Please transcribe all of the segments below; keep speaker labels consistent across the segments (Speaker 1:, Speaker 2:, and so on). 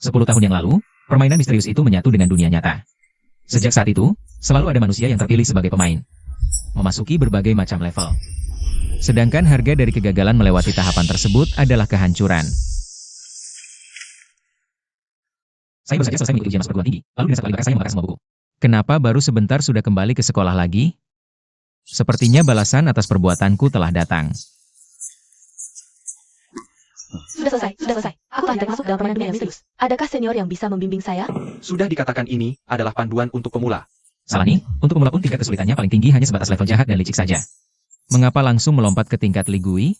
Speaker 1: 10 tahun yang lalu, permainan misterius itu menyatu dengan dunia nyata. Sejak saat itu, selalu ada manusia yang terpilih sebagai pemain, memasuki berbagai macam level. Sedangkan harga dari kegagalan melewati tahapan tersebut adalah kehancuran. Saya baru saja selesai mengikuti ujian masuk perguruan tinggi, lalu dengan satu kali saya membakar semua buku. Kenapa baru sebentar sudah kembali ke sekolah lagi? Sepertinya balasan atas perbuatanku telah datang.
Speaker 2: Sudah selesai. Aku telah masuk dalam permainan dunia yang misterius. Adakah senior yang bisa membimbing saya?
Speaker 3: Sudah dikatakan ini adalah panduan untuk pemula.
Speaker 1: Salah nih, untuk pemula pun tingkat kesulitannya paling tinggi hanya sebatas level jahat dan licik saja. Mengapa langsung melompat ke tingkat Ligui?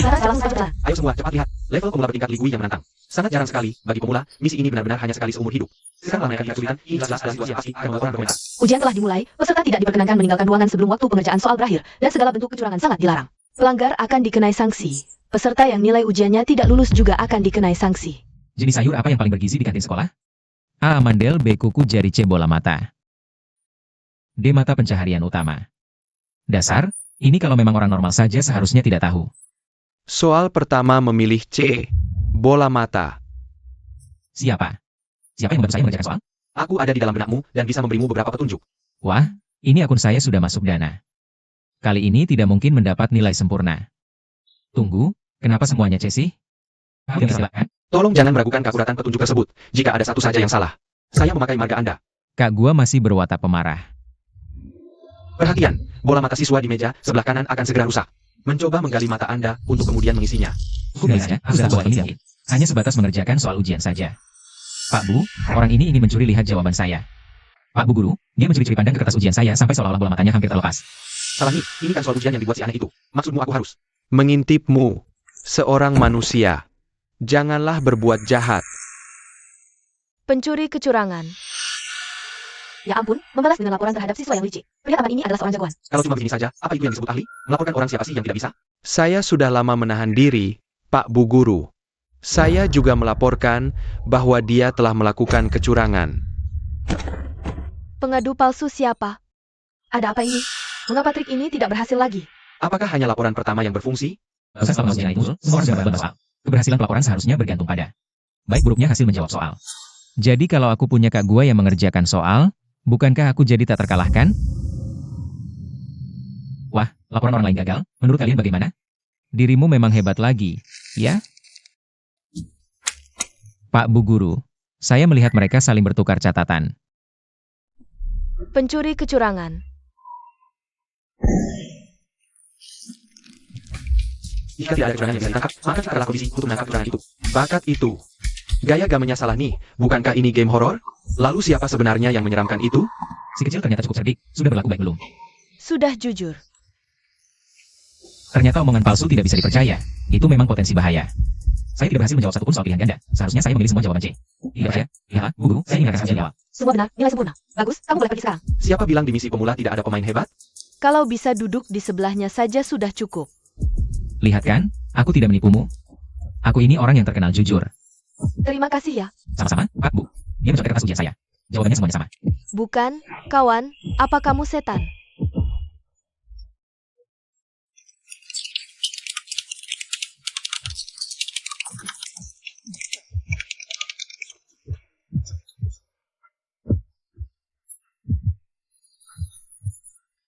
Speaker 3: Ayo semua, cepat lihat. Level pemula bertingkat Ligui yang menantang. Sangat jarang sekali bagi pemula, misi ini benar-benar hanya sekali seumur hidup. Sekarang menaikkan tingkat kesulitan, ini jelas adalah situasi yang pasti akan membuat orang berkomentar.
Speaker 2: Ujian telah dimulai, peserta tidak diperkenankan meninggalkan ruangan sebelum waktu pengerjaan soal berakhir, dan segala bentuk kecurangan sangat dilarang. Pelanggar akan dikenai sanksi. Peserta yang nilai ujiannya tidak lulus juga akan dikenai sanksi.
Speaker 1: Jenis sayur apa yang paling bergizi di kantin sekolah? A. Amandel. B. Kuku jari. C. Bola mata. D. Mata pencaharian utama. Dasar, ini kalau memang orang normal saja seharusnya tidak tahu.
Speaker 4: Soal pertama memilih C. Bola mata.
Speaker 1: Siapa? Siapa yang membantu saya mengerjakan soal?
Speaker 3: Aku ada di dalam benakmu dan bisa memberimu beberapa petunjuk.
Speaker 1: Wah, ini akun saya sudah masuk dana. Kali ini tidak mungkin mendapat nilai sempurna. Tunggu, kenapa semuanya C sih?
Speaker 3: Tolong jangan meragukan keakuratan petunjuk tersebut, jika ada satu saja yang salah. Saya memakai marga Anda.
Speaker 1: Kak gua masih berwatak pemarah.
Speaker 3: Perhatian, bola mata siswa di meja sebelah kanan akan segera rusak. Mencoba menggali mata Anda untuk kemudian mengisinya.
Speaker 1: Aku sudah bahwa ini yakin. Hanya sebatas mengerjakan soal ujian saja. Pak Bu, orang ini ingin mencuri lihat jawaban saya. Pak Bu Guru, dia mencuri-curi pandang ke kertas ujian saya sampai seolah-olah bola matanya hampir terlepas.
Speaker 3: Salah nih, ini kan soal ujian yang dibuat si aneh itu. Maksudmu aku harus
Speaker 4: Mengintipmu. Seorang manusia. Janganlah berbuat jahat.
Speaker 2: Pencuri kecurangan. Ya ampun, membalas dengan laporan terhadap siswa yang licik. Pria taman ini adalah seorang jagoan.
Speaker 3: Kalau cuma begini saja, apa itu yang disebut ahli? Melaporkan orang siapa sih yang tidak bisa?
Speaker 4: Saya sudah lama menahan diri, Pak Bu Guru. Saya juga melaporkan bahwa dia telah melakukan kecurangan.
Speaker 2: Pengadu palsu siapa? Ada apa ini? Mengapa trik ini tidak berhasil lagi?
Speaker 3: Apakah hanya laporan pertama yang berfungsi?
Speaker 1: Proses selama ujian itu, semua orang sudah berbuat soal. Keberhasilan pelaporan seharusnya bergantung pada baik buruknya hasil menjawab soal. Jadi kalau aku punya kak gua yang mengerjakan soal, bukankah aku jadi tak terkalahkan? Wah, laporan orang lain gagal. Menurut kalian bagaimana? Dirimu memang hebat lagi, ya? Pak Bu Guru, saya melihat mereka saling bertukar catatan.
Speaker 2: Pencuri kecurangan.
Speaker 3: Jika tidak ada kecurangan yang bisa ditangkap, maka kita adalah kondisi untuk menangkap kecurangan itu. Bakat itu. Gaya gamenya salah nih. Bukankah ini game horor? Lalu siapa sebenarnya yang menyeramkan itu?
Speaker 1: Si kecil ternyata cukup cerdik. Sudah berlaku baik belum?
Speaker 2: Sudah jujur.
Speaker 1: Ternyata omongan palsu tidak bisa dipercaya. Itu memang potensi bahaya. Saya tidak berhasil menjawab satupun soal pilihan ganda. Seharusnya saya memilih semua jawaban C. Tidak percaya? Lihatlah, Bu Guru, saya ingin saja jawab.
Speaker 2: Semua benar, nilai sempurna. Bagus, kamu boleh pergi sekarang.
Speaker 3: Siapa bilang di misi pemula tidak ada pemain hebat?
Speaker 2: Kalau bisa duduk di sebelahnya saja sudah cukup.
Speaker 1: Lihat kan, aku tidak menipumu. Aku ini orang yang terkenal jujur.
Speaker 2: Terima kasih ya.
Speaker 1: Sama-sama, Pak Bu. Dia mencoret kertas ujian saya. Jawabannya semuanya sama.
Speaker 2: Bukan, kawan, apa kamu setan?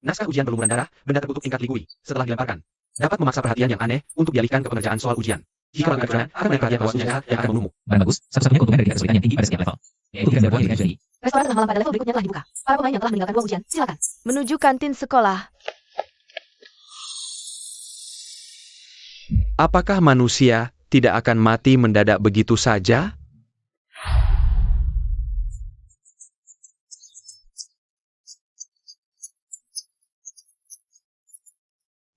Speaker 3: Naskah ujian pelumuran darah, benda terkutuk tingkat Ligui, setelah dilemparkan. Dapat memaksa perhatian yang aneh untuk dialihkan ke pengerjaan soal ujian. Jika melakukan kecurangan, akan menarik perhatian bahwa ujian jahat yang akan membunuhmu.
Speaker 1: Barang bagus, satu-satunya keuntungan dari tingkat kesulitan yang tinggi pada setiap level. Yaitu tidak berbuat yang jadi.
Speaker 2: Restoran tengah malam pada level berikutnya telah dibuka. Para pemain yang telah meninggalkan ruang ujian, silakan. Menuju kantin sekolah.
Speaker 4: Apakah manusia tidak akan mati mendadak begitu saja?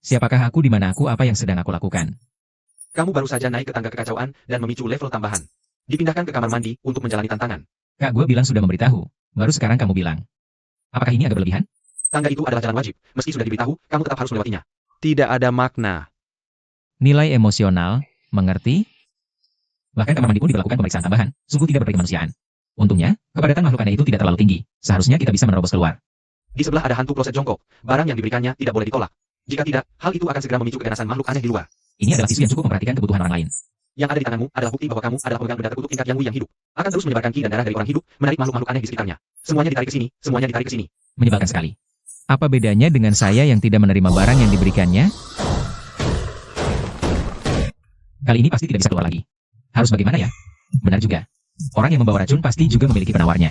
Speaker 1: Siapakah aku, di mana aku, apa yang sedang aku lakukan?
Speaker 3: Kamu baru saja naik ke tangga kekacauan dan memicu level tambahan. Dipindahkan ke kamar mandi untuk menjalani tantangan.
Speaker 1: Kak gua bilang sudah memberitahu. Baru sekarang kamu bilang. Apakah ini agak berlebihan?
Speaker 3: Tangga itu adalah jalan wajib. Meski sudah diberitahu, kamu tetap harus melewatinya.
Speaker 4: Tidak ada makna.
Speaker 1: Nilai emosional, mengerti? Bahkan kamar mandi pun diberlakukan pemeriksaan tambahan. Sungguh tidak berkemanusiaan. Untungnya, kepadatan makhluk aneh itu tidak terlalu tinggi. Seharusnya kita bisa menerobos keluar.
Speaker 3: Di sebelah ada hantu kloset jongkok. Barang yang diberikannya tidak boleh ditolak. Jika tidak, hal itu akan segera memicu keganasan makhluk aneh di luar.
Speaker 1: Ini adalah siswa yang cukup memperhatikan kebutuhan orang lain.
Speaker 3: Yang ada di tanganmu adalah bukti bahwa kamu adalah pemegang benda terkutuk tingkat yang Wu yang hidup. Akan terus menyebarkan ki dan darah dari orang hidup, menarik makhluk-makhluk aneh di sekitarnya. Semuanya ditarik ke sini, semuanya ditarik ke sini.
Speaker 1: Menyebalkan sekali. Apa bedanya dengan saya yang tidak menerima barang yang diberikannya? Kali ini pasti tidak bisa keluar lagi. Harus bagaimana ya? Benar juga. Orang yang membawa racun pasti juga memiliki penawarnya.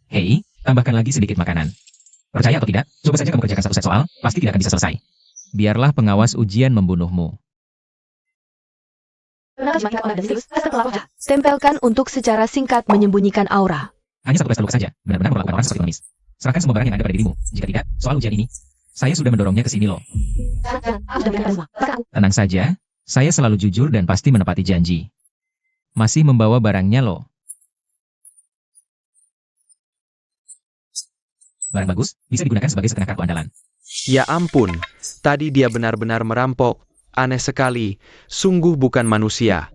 Speaker 1: Hei, tambahkan lagi sedikit makanan. Percaya atau tidak, coba saja kamu kerjakan satu set soal, pasti tidak akan bisa selesai. Biarlah pengawas ujian membunuhmu.
Speaker 2: Tempelkan untuk secara singkat menyembunyikan aura.
Speaker 1: Hanya satu pesta luka saja, benar-benar memperlakukan orang seperti pengemis. Serahkan semua barang yang ada pada dirimu. Jika tidak, soal ujian ini, saya sudah mendorongnya ke sini loh. Tenang saja, saya selalu jujur dan pasti menepati janji. Masih membawa barangnya loh. Barang bagus, bisa digunakan sebagai setengah kartu andalan.
Speaker 4: Ya ampun, tadi dia benar-benar merampok. Aneh sekali, sungguh bukan manusia.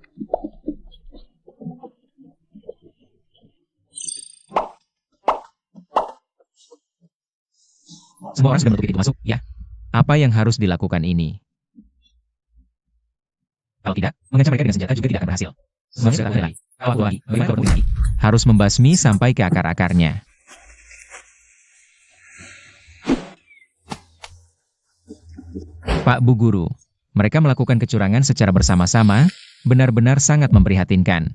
Speaker 1: Semua orang sudah menutupi pintu masuk, ya. Apa yang harus dilakukan ini? Kalau tidak, mengancam mereka dengan senjata juga tidak akan berhasil. Semuanya sudah mulai. Kalau aku lagi, bagaimana kalau lagi? Harus membasmi sampai ke akar-akarnya. Pak Bu Guru, mereka melakukan kecurangan secara bersama-sama, benar-benar sangat memprihatinkan.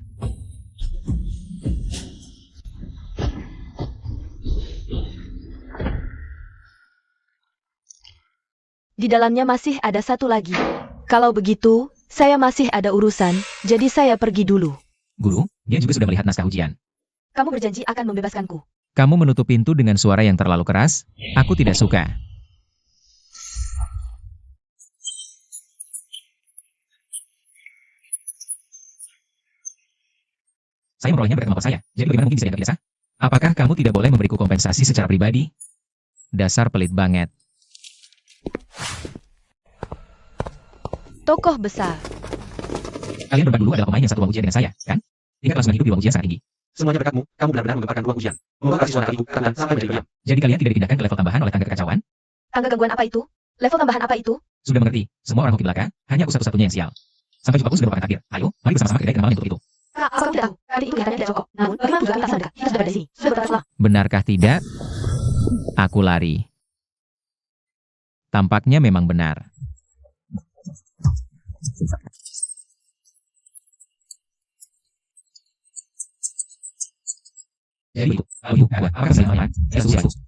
Speaker 2: Di dalamnya masih ada satu lagi. Kalau begitu, saya masih ada urusan, jadi saya pergi dulu.
Speaker 1: Guru, dia juga sudah melihat naskah ujian.
Speaker 2: Kamu berjanji akan membebaskanku.
Speaker 1: Kamu menutup pintu dengan suara yang terlalu keras, aku tidak suka. Saya memperolehnya berkat kemampuan saya, jadi bagaimana mungkin bisa dianggap biasa? Apakah kamu tidak boleh memberiku kompensasi secara pribadi? Dasar pelit banget.
Speaker 2: Tokoh besar.
Speaker 1: Kalian berempat dulu adalah pemain yang satu ruang ujian dengan saya, kan? Tingkat kelangsungan hidup di ruang ujian sangat tinggi.
Speaker 3: Semuanya berkatmu, kamu benar-benar menggemparkan ruang ujian. Membawa kasih suara itu ke kanan sampai menjadi diam.
Speaker 1: Jadi kalian tidak dipindahkan ke level tambahan oleh tangga kekacauan?
Speaker 2: Tangga gangguan apa itu? Level tambahan apa itu?
Speaker 1: Sudah mengerti, semua orang hoki belaka, hanya aku satu-satunya yang sial. Sampai jumpa pun sudah merupakan takdir. Ayo, mari bersama-sama ke kedai kenalan untuk itu.
Speaker 2: Kak, aku tidak tahu. Kali itu kelihatannya tidak cocok. Namun, bagaimana juga kita sadar? Kita sudah berada di sini. Sudah berada
Speaker 1: Benarkah tidak? Aku lari. Tampaknya memang benar. Jadi itu, apakah saya malah?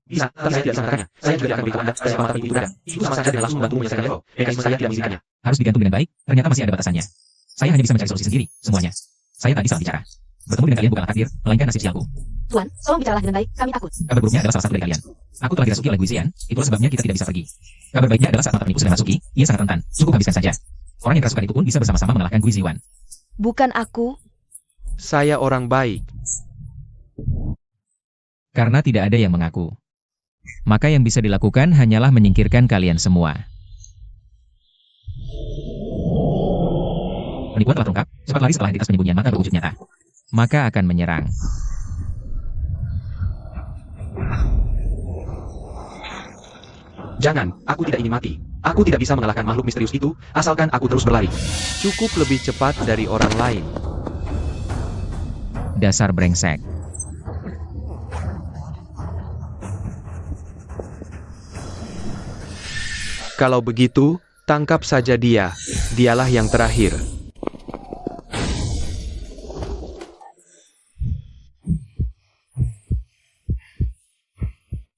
Speaker 3: Bisa, tapi saya tidak bisa mengatakannya. Saya juga tidak akan beritahu Anda pada siapa mata pintu itu berada. Itu sama saja dengan langsung membantu menyelesaikan level. Mekanisme saya tidak mengizinkannya.
Speaker 1: Harus digantung dengan baik, ternyata masih ada batasannya. Saya hanya bisa mencari solusi sendiri, semuanya. Saya tadi salah bicara. Bertemu dengan kalian bukanlah takdir, melainkan nasib sialku.
Speaker 2: Tuan, tolong bicaralah dengan baik, kami takut.
Speaker 1: Kabar buruknya adalah salah satu dari kalian. Aku telah dirasuki oleh Guizian, itulah sebabnya kita tidak bisa pergi. Kabar baiknya adalah saat mata penipu sudah masuki, ia sangat rentan. Cukup habiskan saja. Orang yang kerasukan itu pun bisa bersama-sama mengalahkan Guizian.
Speaker 2: Bukan aku.
Speaker 4: Saya orang baik.
Speaker 1: Karena tidak ada yang mengaku. Maka yang bisa dilakukan hanyalah menyingkirkan kalian semua. Penipuan telah terungkap, cepat lari setelah identitas penyembunyian mata berwujud nyata. Maka akan menyerang.
Speaker 3: Jangan, aku tidak ingin mati. Aku tidak bisa mengalahkan makhluk misterius itu, asalkan aku terus berlari.
Speaker 4: Cukup lebih cepat dari orang lain.
Speaker 1: Dasar brengsek.
Speaker 4: Kalau begitu, tangkap saja dia. Dialah yang terakhir.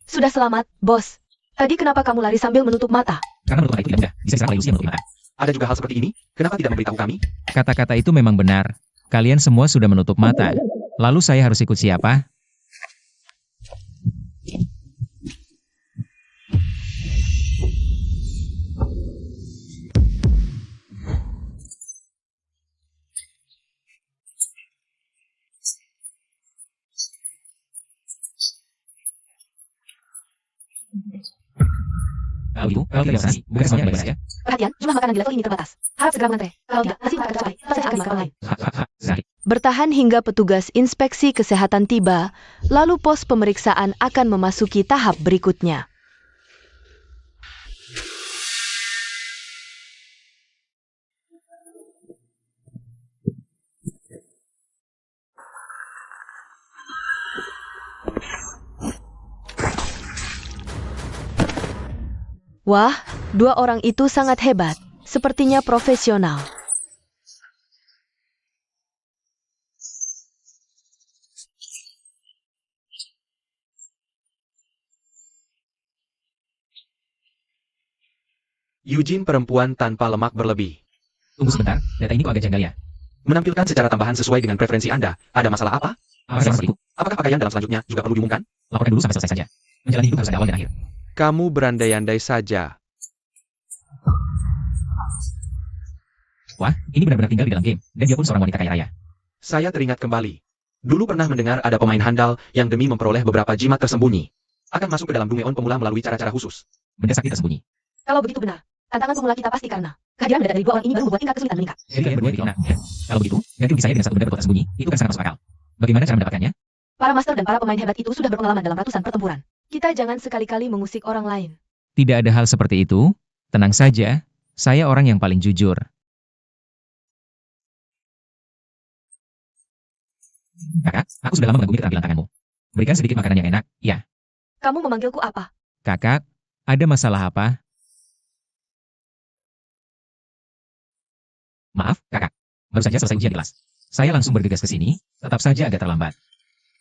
Speaker 2: Sudah selamat, bos. Tadi kenapa kamu lari sambil menutup mata?
Speaker 1: Karena menutup mata itu tidak mudah, bisa diserang oleh ilusi yang menutup mata.
Speaker 3: Ada juga hal seperti ini? Kenapa tidak memberitahu kami?
Speaker 1: Kata-kata itu memang benar. Kalian semua sudah menutup mata. Lalu saya harus ikut siapa? Kalau tidak nasi, bukan semuanya baik saja.
Speaker 2: Perhatian, jumlah makanan di level ini terbatas. Harap segera mengantre. Kalau tidak, nasi akan tercapai. Selesai akan makan lain. Bertahan hingga petugas inspeksi kesehatan tiba, lalu pos pemeriksaan akan memasuki tahap berikutnya. Wah, dua orang itu sangat hebat. Sepertinya profesional.
Speaker 4: Eugene perempuan tanpa lemak berlebih.
Speaker 1: Tunggu sebentar, data ini kok agak janggal ya?
Speaker 3: Menampilkan secara tambahan sesuai dengan preferensi Anda. Ada masalah apa?
Speaker 1: Apa seperti itu?
Speaker 3: Apakah pakaian dalam selanjutnya juga perlu diumumkan?
Speaker 1: Laporkan dulu sampai selesai saja. Menjalani hidup harus ada awal dan akhir.
Speaker 4: Kamu berandai-andai saja.
Speaker 1: Wah, ini benar-benar tinggal di dalam game, dan dia pun seorang wanita kaya raya.
Speaker 3: Saya teringat kembali. Dulu pernah mendengar ada pemain handal yang demi memperoleh beberapa jimat tersembunyi akan masuk ke dalam Dungeon pemula melalui cara-cara khusus.
Speaker 1: Benda sakti tersembunyi.
Speaker 2: Kalau begitu benar, tantangan pemula kita pasti karena kehadiran benda dari dua orang ini baru membuat tingkat kesulitan meningkat.
Speaker 1: Jadi kalian berdua dikona. Ya. Kalau begitu, ganti rugi saya dengan satu benda berbuat tersembunyi, itu kan sangat masuk akal. Bagaimana cara mendapatkannya?
Speaker 2: Para master dan para pemain hebat itu sudah berpengalaman dalam ratusan pertempuran. Kita jangan sekali-kali mengusik orang lain.
Speaker 1: Tidak ada hal seperti itu. Tenang saja, saya orang yang paling jujur. Kakak, aku sudah lama mengagumi keterampilan tanganmu. Berikan sedikit makanan yang enak, ya.
Speaker 2: Kamu memanggilku apa?
Speaker 1: Kakak, ada masalah apa? Maaf, kakak. Baru saja selesai ujian di kelas. Saya langsung bergegas ke sini, tetap saja agak terlambat.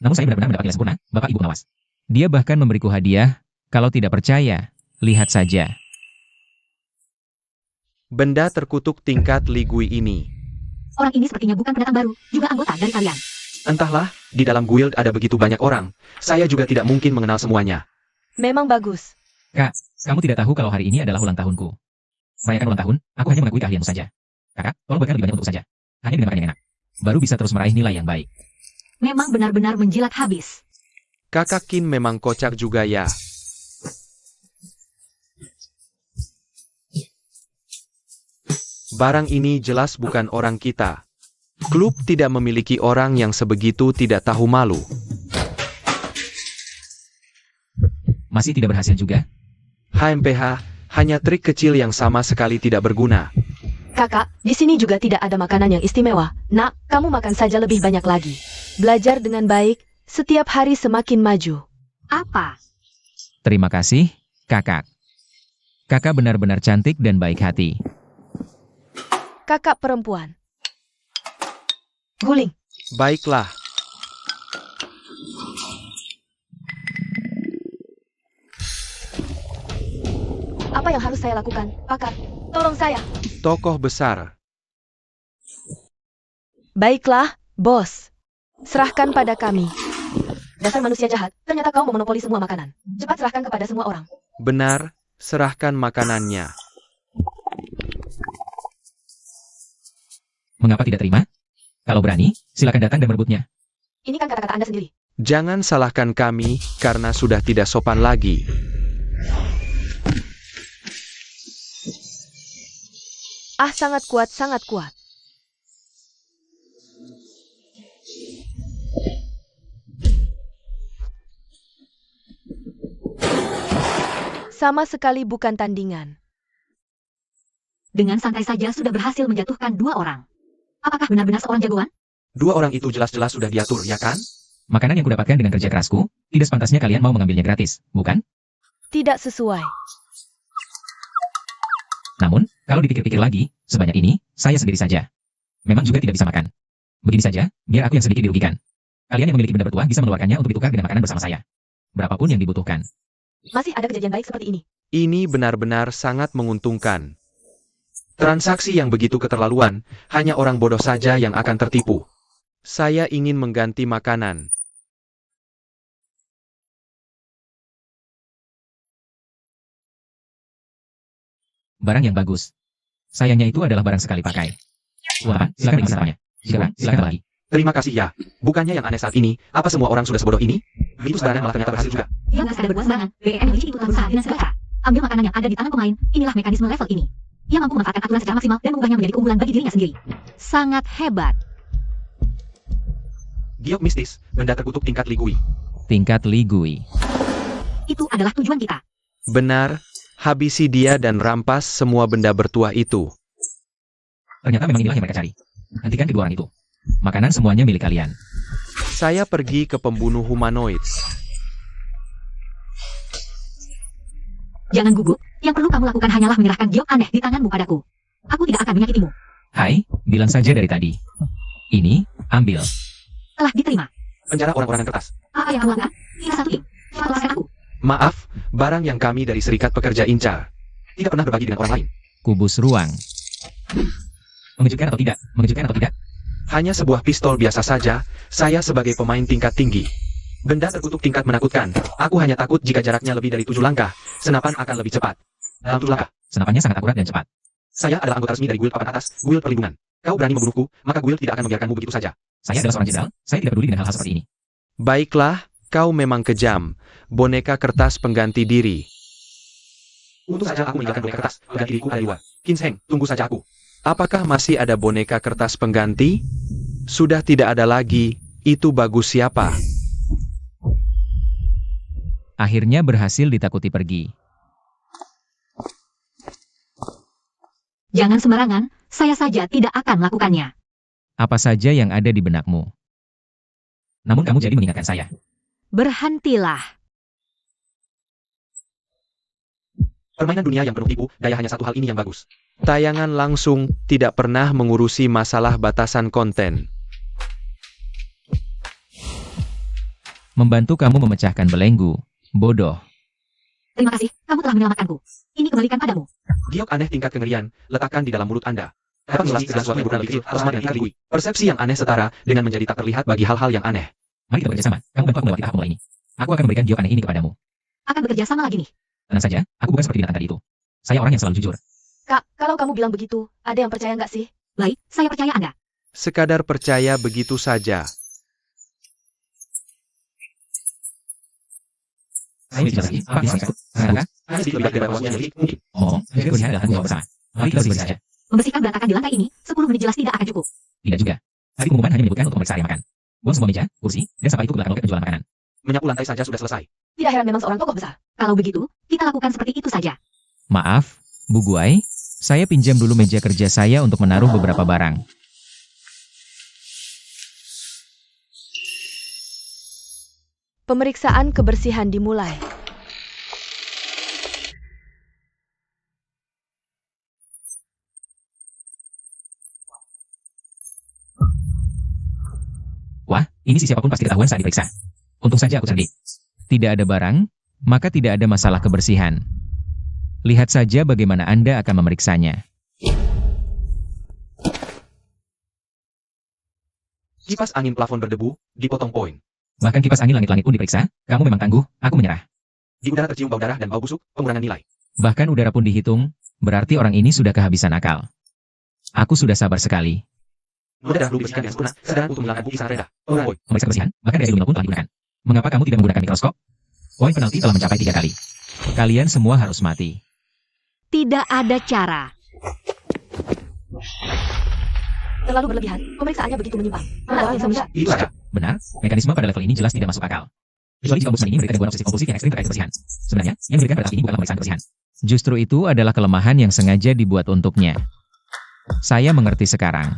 Speaker 1: Namun saya benar-benar mendapat nilai sempurna, Bapak Ibu pengawas. Dia bahkan memberiku hadiah. Kalau tidak percaya, lihat saja.
Speaker 4: Benda terkutuk tingkat Ligui ini.
Speaker 5: Orang ini sepertinya bukan pendatang baru, juga anggota dari kalian.
Speaker 3: Entahlah, di dalam guild ada begitu banyak orang. Saya juga tidak mungkin mengenal semuanya.
Speaker 2: Memang bagus.
Speaker 1: Kak, kamu tidak tahu kalau hari ini adalah ulang tahunku. Merayakan ulang tahun, aku hanya mengakui keahlianmu saja. Kakak, tolong buatkan lebih banyak untuk saja. Hanya dengan makan yang enak. Baru bisa terus meraih nilai yang baik.
Speaker 5: Memang benar-benar menjilat habis.
Speaker 4: Kakak Kin memang kocak juga ya. Barang ini jelas bukan orang kita. Klub tidak memiliki orang yang sebegitu tidak tahu malu.
Speaker 1: Masih tidak berhasil juga?
Speaker 4: HMPH, hanya trik kecil yang sama sekali tidak berguna.
Speaker 2: Kakak, di sini juga tidak ada makanan yang istimewa. Nak, kamu makan saja lebih banyak lagi. Belajar dengan baik, setiap hari semakin maju.
Speaker 5: Apa?
Speaker 1: Terima kasih, kakak. Kakak benar-benar cantik dan baik hati.
Speaker 2: Kakak perempuan. Guling.
Speaker 4: Baiklah.
Speaker 2: Apa yang harus saya lakukan, Pakar? Tolong saya.
Speaker 4: Tokoh besar.
Speaker 2: Baiklah, bos. Serahkan pada kami. Dasar manusia jahat, ternyata kau memonopoli semua makanan. Cepat serahkan kepada semua orang.
Speaker 4: Benar, serahkan makanannya.
Speaker 1: Mengapa tidak terima? Kalau berani, silakan datang dan merebutnya.
Speaker 2: Ini kan kata-kata Anda sendiri.
Speaker 4: Jangan salahkan kami karena sudah tidak sopan lagi.
Speaker 2: Ah, sangat kuat, sangat kuat. Sama sekali bukan tandingan.
Speaker 5: Dengan santai saja sudah berhasil menjatuhkan dua orang. Apakah benar-benar seorang jagoan?
Speaker 3: Dua orang itu jelas-jelas sudah diatur, ya kan?
Speaker 1: Makanan yang kudapatkan dengan kerja kerasku, tidak sepantasnya kalian mau mengambilnya gratis, bukan?
Speaker 2: Tidak sesuai.
Speaker 1: Namun, kalau dipikir-pikir lagi, sebanyak ini, saya sendiri saja. Memang juga tidak bisa makan. Begini saja, biar aku yang sedikit dirugikan. Kalian yang memiliki benda bertuah bisa mengeluarkannya untuk ditukar dengan makanan bersama saya. Berapapun yang dibutuhkan.
Speaker 2: Masih ada kejadian baik seperti ini.
Speaker 4: Ini benar-benar sangat menguntungkan. Transaksi yang begitu keterlaluan, hanya orang bodoh saja yang akan tertipu. Saya ingin mengganti makanan.
Speaker 1: Barang yang bagus. Sayangnya itu adalah barang sekali pakai. Wah, silakan isi namanya. Jika kan, silakan lagi.
Speaker 3: Terima kasih ya. Bukannya yang aneh saat ini, apa semua orang sudah sebodoh ini? Begitu sebenarnya malah ternyata berhasil juga.
Speaker 5: Dia nggak sadar berbuat sembarangan. BM memiliki itu telah berusaha dengan segala cara. Ambil makanan yang ada di tangan pemain, inilah mekanisme level ini. Ia mampu memanfaatkan aturan secara maksimal dan mengubahnya menjadi keunggulan bagi dirinya sendiri. Sangat hebat.
Speaker 3: Giok mistis, benda terkutuk tingkat Ligui.
Speaker 1: Tingkat Ligui.
Speaker 5: Itu adalah tujuan kita.
Speaker 4: Benar, habisi dia dan rampas semua benda bertuah itu.
Speaker 1: Ternyata memang inilah yang mereka cari. Hentikan kedua orang itu. Makanan semuanya milik kalian.
Speaker 4: Saya pergi ke pembunuh humanoid.
Speaker 5: Jangan gugup, yang Yang perlu kamu lakukan hanyalah menyerahkan giok aneh di tanganmu padaku. Aku tidak akan menyakitimu.
Speaker 1: Hai, bilang saja dari tadi. Ini, ambil.
Speaker 5: Telah diterima.
Speaker 3: Penjara orang-orangan kertas.
Speaker 5: Apa yang kamu lakukan? Ini satu tim. Cepat lepaskan aku.
Speaker 4: Maaf, barang yang kami dari Serikat Pekerja incar.
Speaker 3: Tidak pernah berbagi dengan orang lain.
Speaker 1: Kubus ruang. Mengejutkan atau tidak? Mengejutkan atau tidak?
Speaker 4: Hanya sebuah pistol biasa saja, saya sebagai pemain tingkat tinggi. Benda terkutuk tingkat menakutkan. Aku hanya takut jika jaraknya lebih dari 7 langkah. Senapan akan lebih cepat.
Speaker 3: Dalam 7 langkah.
Speaker 1: Senapannya sangat akurat dan cepat.
Speaker 3: Saya adalah anggota resmi dari guild papan atas, guild perlindungan. Kau berani membunuhku, maka guild tidak akan membiarkanmu begitu saja.
Speaker 1: Saya adalah seorang jenderal, saya tidak peduli dengan hal-hal seperti ini.
Speaker 4: Baiklah, kau memang kejam. Boneka kertas pengganti diri.
Speaker 3: Untung saja aku meninggalkan boneka kertas, pengganti diriku ada di luar. Kinsheng, tunggu saja aku.
Speaker 4: Apakah masih ada boneka kertas pengganti? Sudah tidak ada lagi. Itu bagus siapa?
Speaker 1: Akhirnya berhasil ditakuti pergi.
Speaker 5: Jangan sembarangan, saya saja tidak akan melakukannya.
Speaker 1: Apa saja yang ada di benakmu. Namun kamu jadi mengingatkan saya.
Speaker 2: Berhentilah.
Speaker 3: Permainan dunia yang penuh tipu, daya hanya satu hal ini yang bagus.
Speaker 4: Tayangan langsung tidak pernah mengurusi masalah batasan konten.
Speaker 1: Membantu kamu memecahkan belenggu. Bodoh.
Speaker 5: Terima kasih, kamu telah menyelamatkanku. Ini kembalikan padamu.
Speaker 3: Giok aneh tingkat kengerian, letakkan di dalam mulut Anda. Dapat menjelaskan sesuatu yang berulang lebih kecil atau sama dengan tingkat ligui. Persepsi yang aneh setara dengan menjadi tak terlihat bagi hal-hal yang aneh.
Speaker 1: Mari kita bekerja sama. Kamu bantu aku melewati tahap mulai ini. Aku akan memberikan giok aneh ini kepadamu.
Speaker 5: Akan bekerja sama lagi nih.
Speaker 1: Tenang saja, aku bukan seperti binatang tadi itu. Saya orang yang selalu jujur.
Speaker 2: Kak, kalau kamu bilang begitu, ada yang percaya nggak sih?
Speaker 5: Baik, saya percaya Anda.
Speaker 4: Sekadar percaya begitu saja.
Speaker 1: Saya tidak lagi. Apa bisa ikut? Sadarkah?
Speaker 3: Hanya sedikit lebih baik daripada yang lebih mungkin.
Speaker 1: Ngomong, kebersihan adalah tanggung jawab bersama. Mari kita bersih saja.
Speaker 5: Membersihkan berantakan di lantai ini, 10 menit jelas tidak akan cukup.
Speaker 1: Tidak juga. Tadi pengumuman hanya menyebutkan untuk memeriksa area makan. Buang semua meja, kursi, dan sampah itu ke belakang loket penjualan makanan.
Speaker 3: Menyapu lantai saja sudah selesai.
Speaker 2: Tidak heran memang seorang tokoh besar.
Speaker 5: Kalau begitu, kita lakukan seperti itu saja.
Speaker 1: Maaf, Bu Guai, saya pinjam dulu meja kerja saya untuk menaruh beberapa barang.
Speaker 2: Pemeriksaan kebersihan dimulai.
Speaker 1: Wah, ini si siapapun pasti ketahuan saat diperiksa. Untung saja aku cerdik. Tidak ada barang, maka tidak ada masalah kebersihan. Lihat saja bagaimana Anda akan memeriksanya.
Speaker 3: Kipas angin plafon berdebu, dipotong poin.
Speaker 1: Bahkan kipas angin langit-langit pun diperiksa. Kamu memang tangguh, aku menyerah.
Speaker 3: Di udara tercium bau darah dan bau busuk, pengurangan nilai.
Speaker 1: Bahkan udara pun dihitung, berarti orang ini sudah kehabisan akal. Aku sudah sabar sekali.
Speaker 3: Noda darah belum dibersihkan dengan sempurna, sedang untuk menghilangkan bukti sangat rendah. Oh,
Speaker 1: Memeriksa kebersihan, bahkan daya ilmiah pun telah digunakan. Mengapa kamu tidak menggunakan mikroskop? Poin penalti telah mencapai 3 kali. Kalian semua harus mati.
Speaker 2: Tidak ada cara. Terlalu berlebihan, pemeriksaannya begitu menyimpang. Mana orang yang bisa?
Speaker 3: Itu saja.
Speaker 1: Benar, mekanisme pada level ini jelas tidak masuk akal. Kecuali jika ombudsman ini memberikan gangguan obsesif kompulsif yang ekstrim terkait kebersihan. Sebenarnya, yang diberikan pada tahap ini bukanlah pemeriksaan kebersihan. Justru itu adalah kelemahan yang sengaja dibuat untuknya. Saya mengerti sekarang.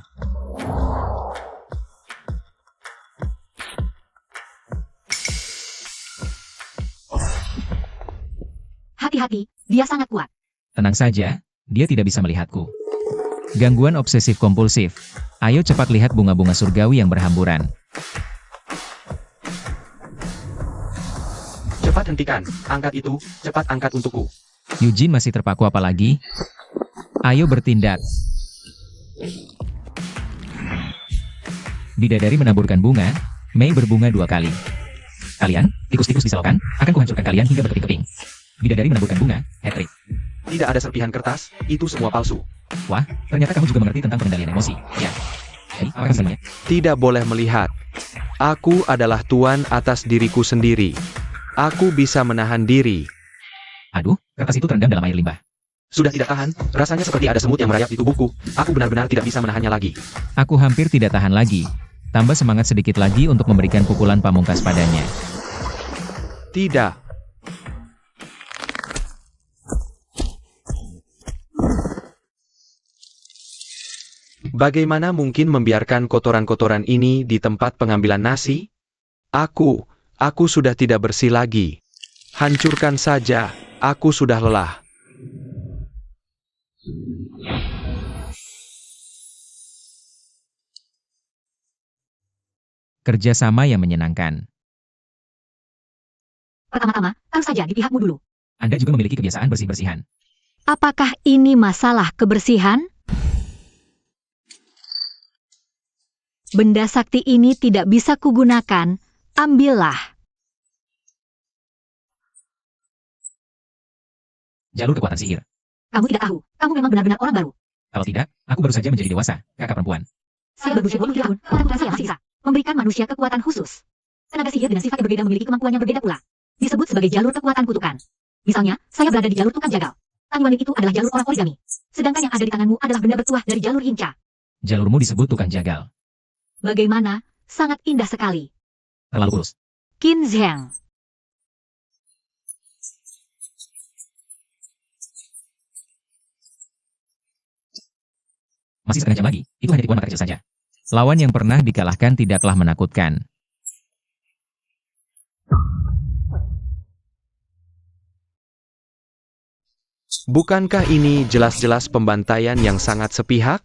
Speaker 5: Hati-hati, dia sangat kuat.
Speaker 1: Tenang saja, dia tidak bisa melihatku. Gangguan obsesif kompulsif. Ayo cepat lihat bunga-bunga surgawi yang berhamburan.
Speaker 3: Cepat hentikan, angkat itu, cepat angkat untukku.
Speaker 1: Eugene masih terpaku apalagi? Ayo bertindak. Bidadari menaburkan bunga, Mei berbunga 2 kali. Kalian, tikus-tikus di selokan, akan kuhancurkan kalian hingga berkeping-keping. Bidadari menaburkan bunga, hat-trick.
Speaker 3: Tidak ada serpihan kertas, itu semua palsu.
Speaker 1: Wah, ternyata kamu juga mengerti tentang pengendalian emosi. Ya. Jadi, apakah misalnya?
Speaker 4: Tidak boleh melihat. Aku adalah tuan atas diriku sendiri. Aku bisa menahan diri.
Speaker 1: Aduh, kertas itu terendam dalam air limbah.
Speaker 3: Sudah tidak tahan, rasanya seperti ada semut yang merayap di tubuhku. Aku benar-benar tidak bisa menahannya lagi.
Speaker 1: Aku hampir tidak tahan lagi. Tambah semangat sedikit lagi untuk memberikan pukulan pamungkas padanya.
Speaker 4: Tidak. Bagaimana mungkin membiarkan kotoran-kotoran ini di tempat pengambilan nasi? Aku sudah tidak bersih lagi. Hancurkan saja, aku sudah lelah.
Speaker 1: Kerjasama yang menyenangkan.
Speaker 5: Pertama-tama, taruh saja di pihakmu dulu.
Speaker 1: Anda juga memiliki kebiasaan bersih-bersihan.
Speaker 5: Apakah ini masalah kebersihan? Benda sakti ini tidak bisa kugunakan. Ambillah.
Speaker 1: Jalur kekuatan sihir.
Speaker 5: Kamu tidak tahu. Kamu memang benar-benar orang baru.
Speaker 1: Kalau tidak, aku baru saja menjadi dewasa, kakak perempuan.
Speaker 5: Saya berusia 20 tahun. Kekuatan yang masih bisa memberikan manusia kekuatan khusus. Tenaga sihir dengan sifat yang berbeda memiliki kemampuan yang berbeda pula. Disebut sebagai jalur kekuatan kutukan. Misalnya, saya berada di jalur tukang jagal. Tanyuanin itu adalah jalur orang origami. Sedangkan yang ada di tanganmu adalah benda bertuah dari jalur hinca.
Speaker 1: Jalurmu disebut tukang jagal.
Speaker 5: Bagaimana? Sangat indah sekali.
Speaker 1: Terlalu kurus.
Speaker 5: Qin Zheng.
Speaker 1: Masih setengah jam lagi, itu hanya tipuan mata kecil saja. Lawan yang pernah dikalahkan tidaklah menakutkan.
Speaker 4: Bukankah ini jelas-jelas pembantaian yang sangat sepihak?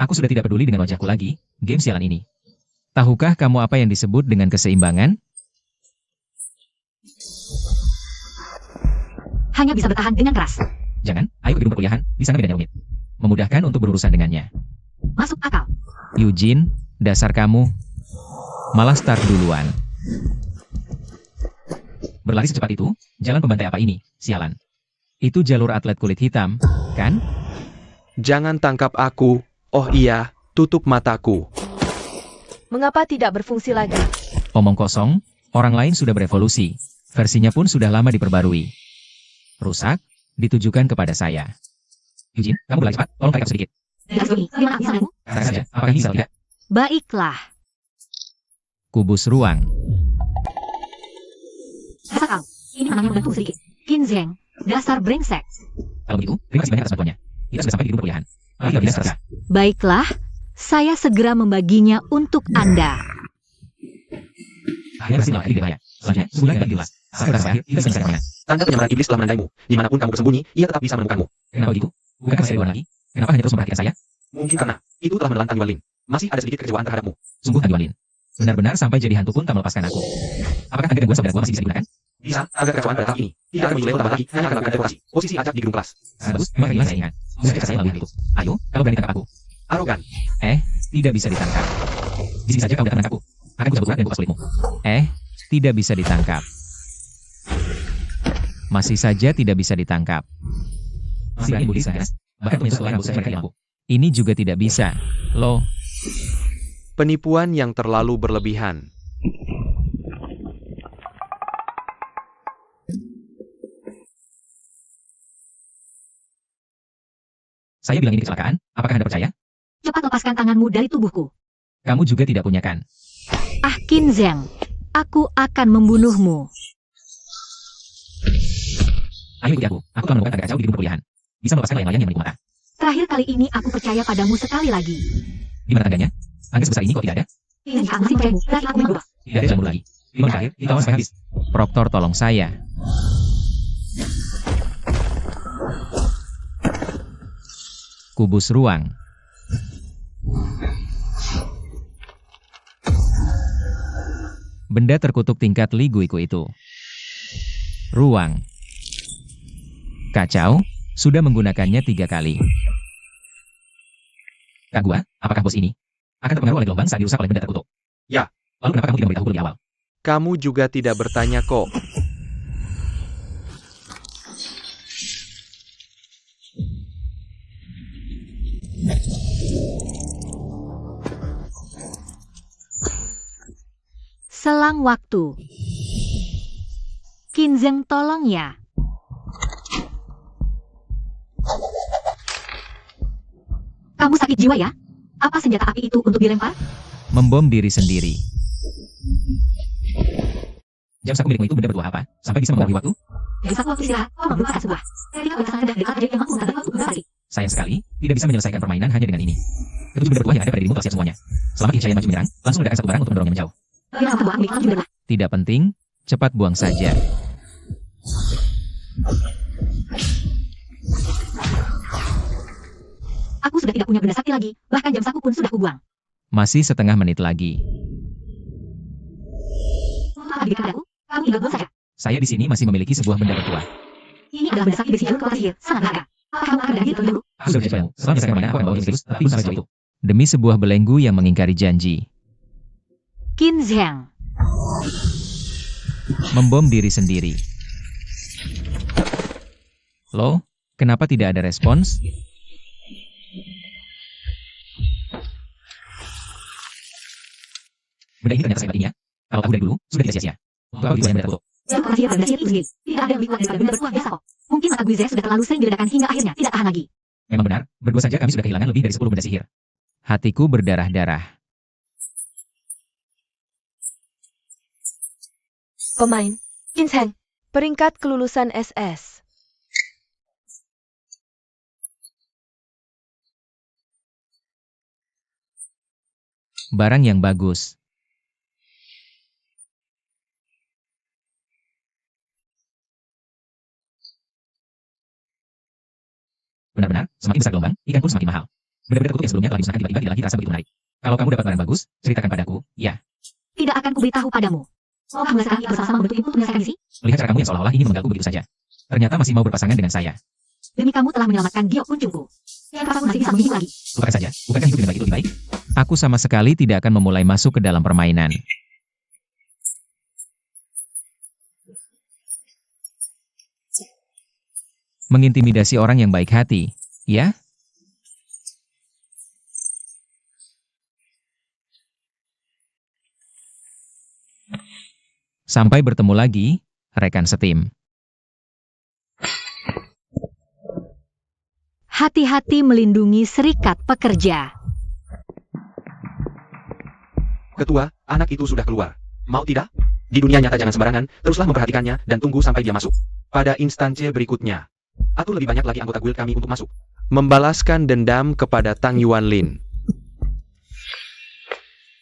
Speaker 1: Aku sudah tidak peduli dengan wajahku lagi, game sialan ini. Tahukah kamu apa yang disebut dengan keseimbangan?
Speaker 5: Hanya bisa bertahan dengan keras.
Speaker 1: Jangan, ayo ke gedung perkuliahan, di sana bedanya rumit. Memudahkan untuk berurusan dengannya.
Speaker 5: Masuk akal.
Speaker 1: Eugene, dasar kamu. Malah start duluan. Berlari secepat itu, jalan pembantai apa ini, sialan. Itu jalur atlet kulit hitam, kan?
Speaker 4: Jangan tangkap aku. Oh iya, tutup mataku.
Speaker 2: Mengapa tidak berfungsi lagi?
Speaker 1: Omong kosong, orang lain sudah berevolusi. Versinya pun sudah lama diperbarui. Rusak, ditujukan kepada saya. Eugene, kamu berlari cepat, tolong tarik aku sedikit.
Speaker 5: Dari sini, bagaimana bisa denganmu?
Speaker 1: Katakan saja, apakah ini bisa atau tidak?
Speaker 5: Baiklah.
Speaker 1: Kubus ruang.
Speaker 5: Dasar kau. Ini memangnya membantu sedikit. Qin Zheng, dasar brengsek.
Speaker 1: Kalau begitu, terima kasih banyak atas bantuannya. Kita sudah sampai di gedung perkuliahan. Mari kita bisa.
Speaker 5: Baiklah, saya segera membaginya untuk Anda.
Speaker 1: Akhirnya berhasil melangkah di bahaya. Selanjutnya, sebulan dan gila. Sampai terakhir, kita bisa mencari mainan.
Speaker 3: Tanda penyamaran iblis telah menandaimu. Dimanapun kamu bersembunyi, ia tetap bisa menemukanmu.
Speaker 1: Kenapa begitu? Bukankah saya duluan lagi? Kenapa hanya terus memperhatikan saya?
Speaker 3: Mungkin karena itu telah menelan Tanyuan Lin. Masih ada sedikit kekecewaan terhadapmu.
Speaker 1: Sungguh Tanyuan Lin. Benar-benar sampai jadi hantu pun tak melepaskan aku. Apakah Anda dan gua saudara gua masih bisa digunakan?
Speaker 3: Bisa, agar kekecewaan pada tahap ini tidak akan menyulai tambah lagi, hanya akan melakukan evaluasi. Posisi acak di gedung kelas.
Speaker 1: Bagus, memang inilah saya ingat. Semoga saya melalui itu. Ayo, kalau berani tangkap aku.
Speaker 3: Arogan.
Speaker 1: Tidak bisa ditangkap. Di sini saja kau datang menangkapku. Akan ku cabut urat dan kupas kulitmu. Tidak bisa ditangkap. Masih saja tidak bisa ditangkap. Masih berani budi sangat. Bahkan punya sesuatu yang bisa mereka yang mampu. Ini juga tidak bisa. Loh,
Speaker 4: Penipuan yang terlalu berlebihan.
Speaker 1: saya bilang ini kecelakaan. Apakah Anda percaya?
Speaker 5: Cepat lepaskan tanganmu dari tubuhku.
Speaker 1: Kamu juga tidak punya kan?
Speaker 5: Ah, Qin Zheng, aku akan membunuhmu.
Speaker 1: Ayo ikuti aku. Aku telah menemukan tanda kacau di gedung perkuliahan. Bisa melepaskan layang-layang yang menipu mata.
Speaker 5: Terakhir kali ini aku percaya padamu sekali lagi.
Speaker 1: Di mana tandanya? Angka sebesar ini kok tidak ada?
Speaker 5: Ini aku masih percayamu, berarti aku memang bodoh.
Speaker 1: Tidak ada jalan lagi. 5 menit terakhir, kita lawan sampai habis. Proktor tolong saya. Kubus ruang. Benda terkutuk tingkat Li Guiku itu. Ruang. Kacau, sudah menggunakannya 3 kali. Kak gua, apakah bos ini akan terpengaruh oleh gelombang saat dirusak oleh benda terkutuk?
Speaker 3: Ya.
Speaker 1: Lalu kenapa kamu tidak memberitahu lebih awal?
Speaker 4: Kamu juga tidak bertanya kok.
Speaker 5: Selang waktu. Qin Zheng, tolong ya. Kamu sakit jiwa ya? Apa senjata api itu untuk dilempar?
Speaker 1: Membom diri sendiri. Jam saku milikmu itu benda bertuah apa? Sampai bisa mempengaruhi waktu?
Speaker 5: Dari satu waktu istirahat, kau memerlukan sebuah ketika kau sangat dekat aja yang mampu mengatakan waktu berbalik.
Speaker 1: Sayang sekali, tidak bisa menyelesaikan permainan hanya dengan ini. Ketujuh benda bertuah yang ada pada dirimu telah siap semuanya. Selama Kincaya maju menyerang, langsung ledakan satu barang untuk mendorongnya menjauh.
Speaker 5: Bagaimana sebuah milik kamu juga?
Speaker 1: Tidak penting, cepat buang saja.
Speaker 5: Aku sudah tidak punya benda sakti lagi, bahkan jam saku pun sudah kubuang.
Speaker 1: Masih setengah menit lagi.
Speaker 5: Apa diberikan padaku? Kamu tinggal buang saja.
Speaker 1: Saya di sini masih memiliki sebuah benda bertuah.
Speaker 5: Ini adalah benda sakti besi jalur kekuatan sihir, sangat berharga. Apakah kamu akan berakhir terlebih dahulu?
Speaker 1: Aku sudah bicara, setelah menyelesaikan permainan, aku akan bawa misterius, tapi bukan sejauh itu. Demi sebuah belenggu yang mengingkari janji.
Speaker 5: Qin Zhang.
Speaker 1: Membom diri sendiri. Loh, kenapa tidak ada respons? Benda ini ternyata sangat penting ya. Kalau aku dari dulu, sudah tidak sia-sia. Untuk apa begitu banyak benda tertutup?
Speaker 5: Jalur kekuatan sihir dan benda sihir itu sendiri. Tidak ada yang lebih kuat daripada benda bertuah biasa kok. Mungkin mata Guize sudah terlalu sering diledakkan hingga akhirnya tidak tahan lagi.
Speaker 1: Memang benar, berdua saja kami sudah kehilangan lebih dari 10 benda sihir. Hatiku berdarah-darah.
Speaker 2: Pemain Qin Zhang, peringkat kelulusan SS.
Speaker 1: Barang yang bagus. Benar-benar, semakin besar gelombang, ikan pun semakin mahal. Benda-benda tertutup yang sebelumnya telah dimusnahkan tiba-tiba tidak lagi terasa begitu menarik. Kalau kamu dapat barang bagus, ceritakan padaku, ya.
Speaker 5: Tidak akan kuberitahu padamu. Maukah mulai sekarang kita bersama-sama membentuk tim untuk menyelesaikan misi?
Speaker 1: Lihat cara kamu yang seolah-olah ingin memenggalku begitu saja. Ternyata masih mau berpasangan dengan saya.
Speaker 5: Demi kamu telah menyelamatkan Giok Kuncungku. Yang aku masih bisa menghidup lagi.
Speaker 1: Lupakan saja, bukankah hidup dengan baik itu lebih baik? Aku sama sekali tidak akan memulai masuk ke dalam permainan. Mengintimidasi orang yang baik hati, ya? Sampai bertemu lagi, rekan setim.
Speaker 5: Hati-hati melindungi serikat pekerja.
Speaker 3: Ketua, anak itu sudah keluar. Mau tidak? Di dunia nyata jangan sembarangan, teruslah memperhatikannya dan tunggu sampai dia masuk. Pada instansi berikutnya, atau lebih banyak lagi anggota guild kami untuk masuk.
Speaker 4: Membalaskan dendam kepada Tang Yuanlin.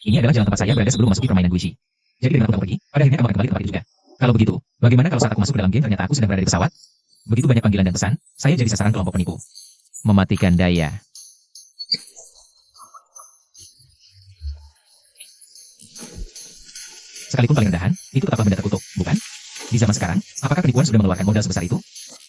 Speaker 1: Ini adalah jalan tempat saya berada sebelum memasuki permainan Guishi. Jadi dengan aku kamu pergi, pada akhirnya kamu akan kembali ke tempat itu juga. Kalau begitu, bagaimana kalau saat aku masuk ke dalam game ternyata aku sedang berada di pesawat? Begitu banyak panggilan dan pesan, saya jadi sasaran kelompok penipu. Mematikan daya. Sekalipun paling rendahan, itu tetaplah benda terkutuk, bukan? Di zaman sekarang, apakah penipuan sudah mengeluarkan modal sebesar itu?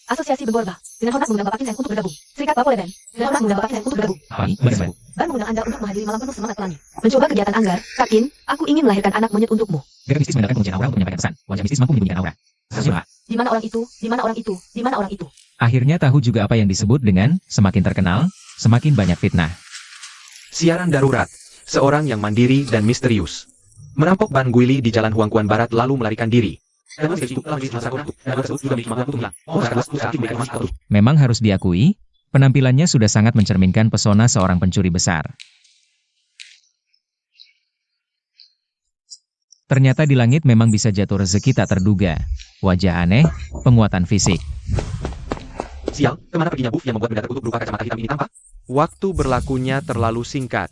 Speaker 2: Asosiasi Begorba, dengan hormat mengundang Bapak Qin Zhang untuk bergabung. Serikat Papo Leven, dengan hormat mengundang Bapak Qin Zhang untuk bergabung.
Speaker 1: Apa ini? Bagus baru.
Speaker 2: Dan mengundang Anda untuk menghadiri malam penuh semangat pelangi. Mencoba kegiatan Anggar, Kak Qin, aku ingin melahirkan anak monyet untukmu.
Speaker 1: Gerakan mistis mengandalkan penguncian aura untuk menyampaikan pesan. Wajah mistis mampu menyembunyikan aura. Hasilnya,
Speaker 2: Di mana orang itu? Di mana orang itu? Di mana orang itu?
Speaker 1: akhirnya tahu juga apa yang disebut dengan semakin terkenal, semakin banyak fitnah.
Speaker 3: Siaran darurat. Seorang yang mandiri dan misterius merampok Ban Guili di Jalan Huangquan Barat lalu melarikan diri. Dan itu telah menjadi masa orang dan tersebut juga memiliki kemampuan untuk hilang. Oh, sekarang saat memberikan emas itu.
Speaker 1: Memang harus diakui, penampilannya sudah sangat mencerminkan pesona seorang pencuri besar. Ternyata di langit memang bisa jatuh rezeki tak terduga. Wajah aneh, penguatan fisik.
Speaker 3: Sial, kemana perginya buff yang membuat benda terkutuk berupa kacamata hitam ini tampak?
Speaker 4: Waktu berlakunya terlalu singkat.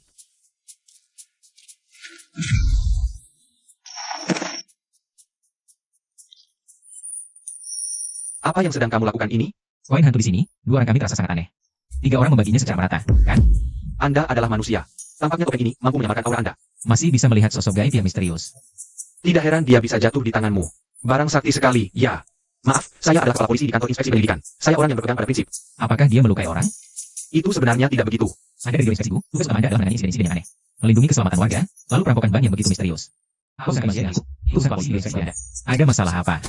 Speaker 3: Apa yang sedang kamu lakukan ini?
Speaker 1: Koin hantu di sini, dua orang kami terasa sangat aneh. 3 orang membaginya secara merata, kan?
Speaker 3: Anda adalah manusia. Tampaknya topeng ini mampu menyamarkan aura Anda.
Speaker 1: Masih bisa melihat sosok gaib yang misterius.
Speaker 3: Tidak heran dia bisa jatuh di tanganmu. Barang sakti sekali, ya. Maaf, saya adalah kepala polisi di kantor inspeksi pendidikan. Saya orang yang berpegang pada prinsip.
Speaker 1: Apakah dia melukai orang?
Speaker 3: Itu sebenarnya tidak begitu.
Speaker 1: Anda dari inspeksiku, tugas utama Anda adalah menangani insiden-insiden yang aneh. Melindungi keselamatan warga, lalu perampokan bank yang begitu misterius. Aku sangat bagian aku. Itu bukan polisi di inspeksi Anda. Ada masalah apa?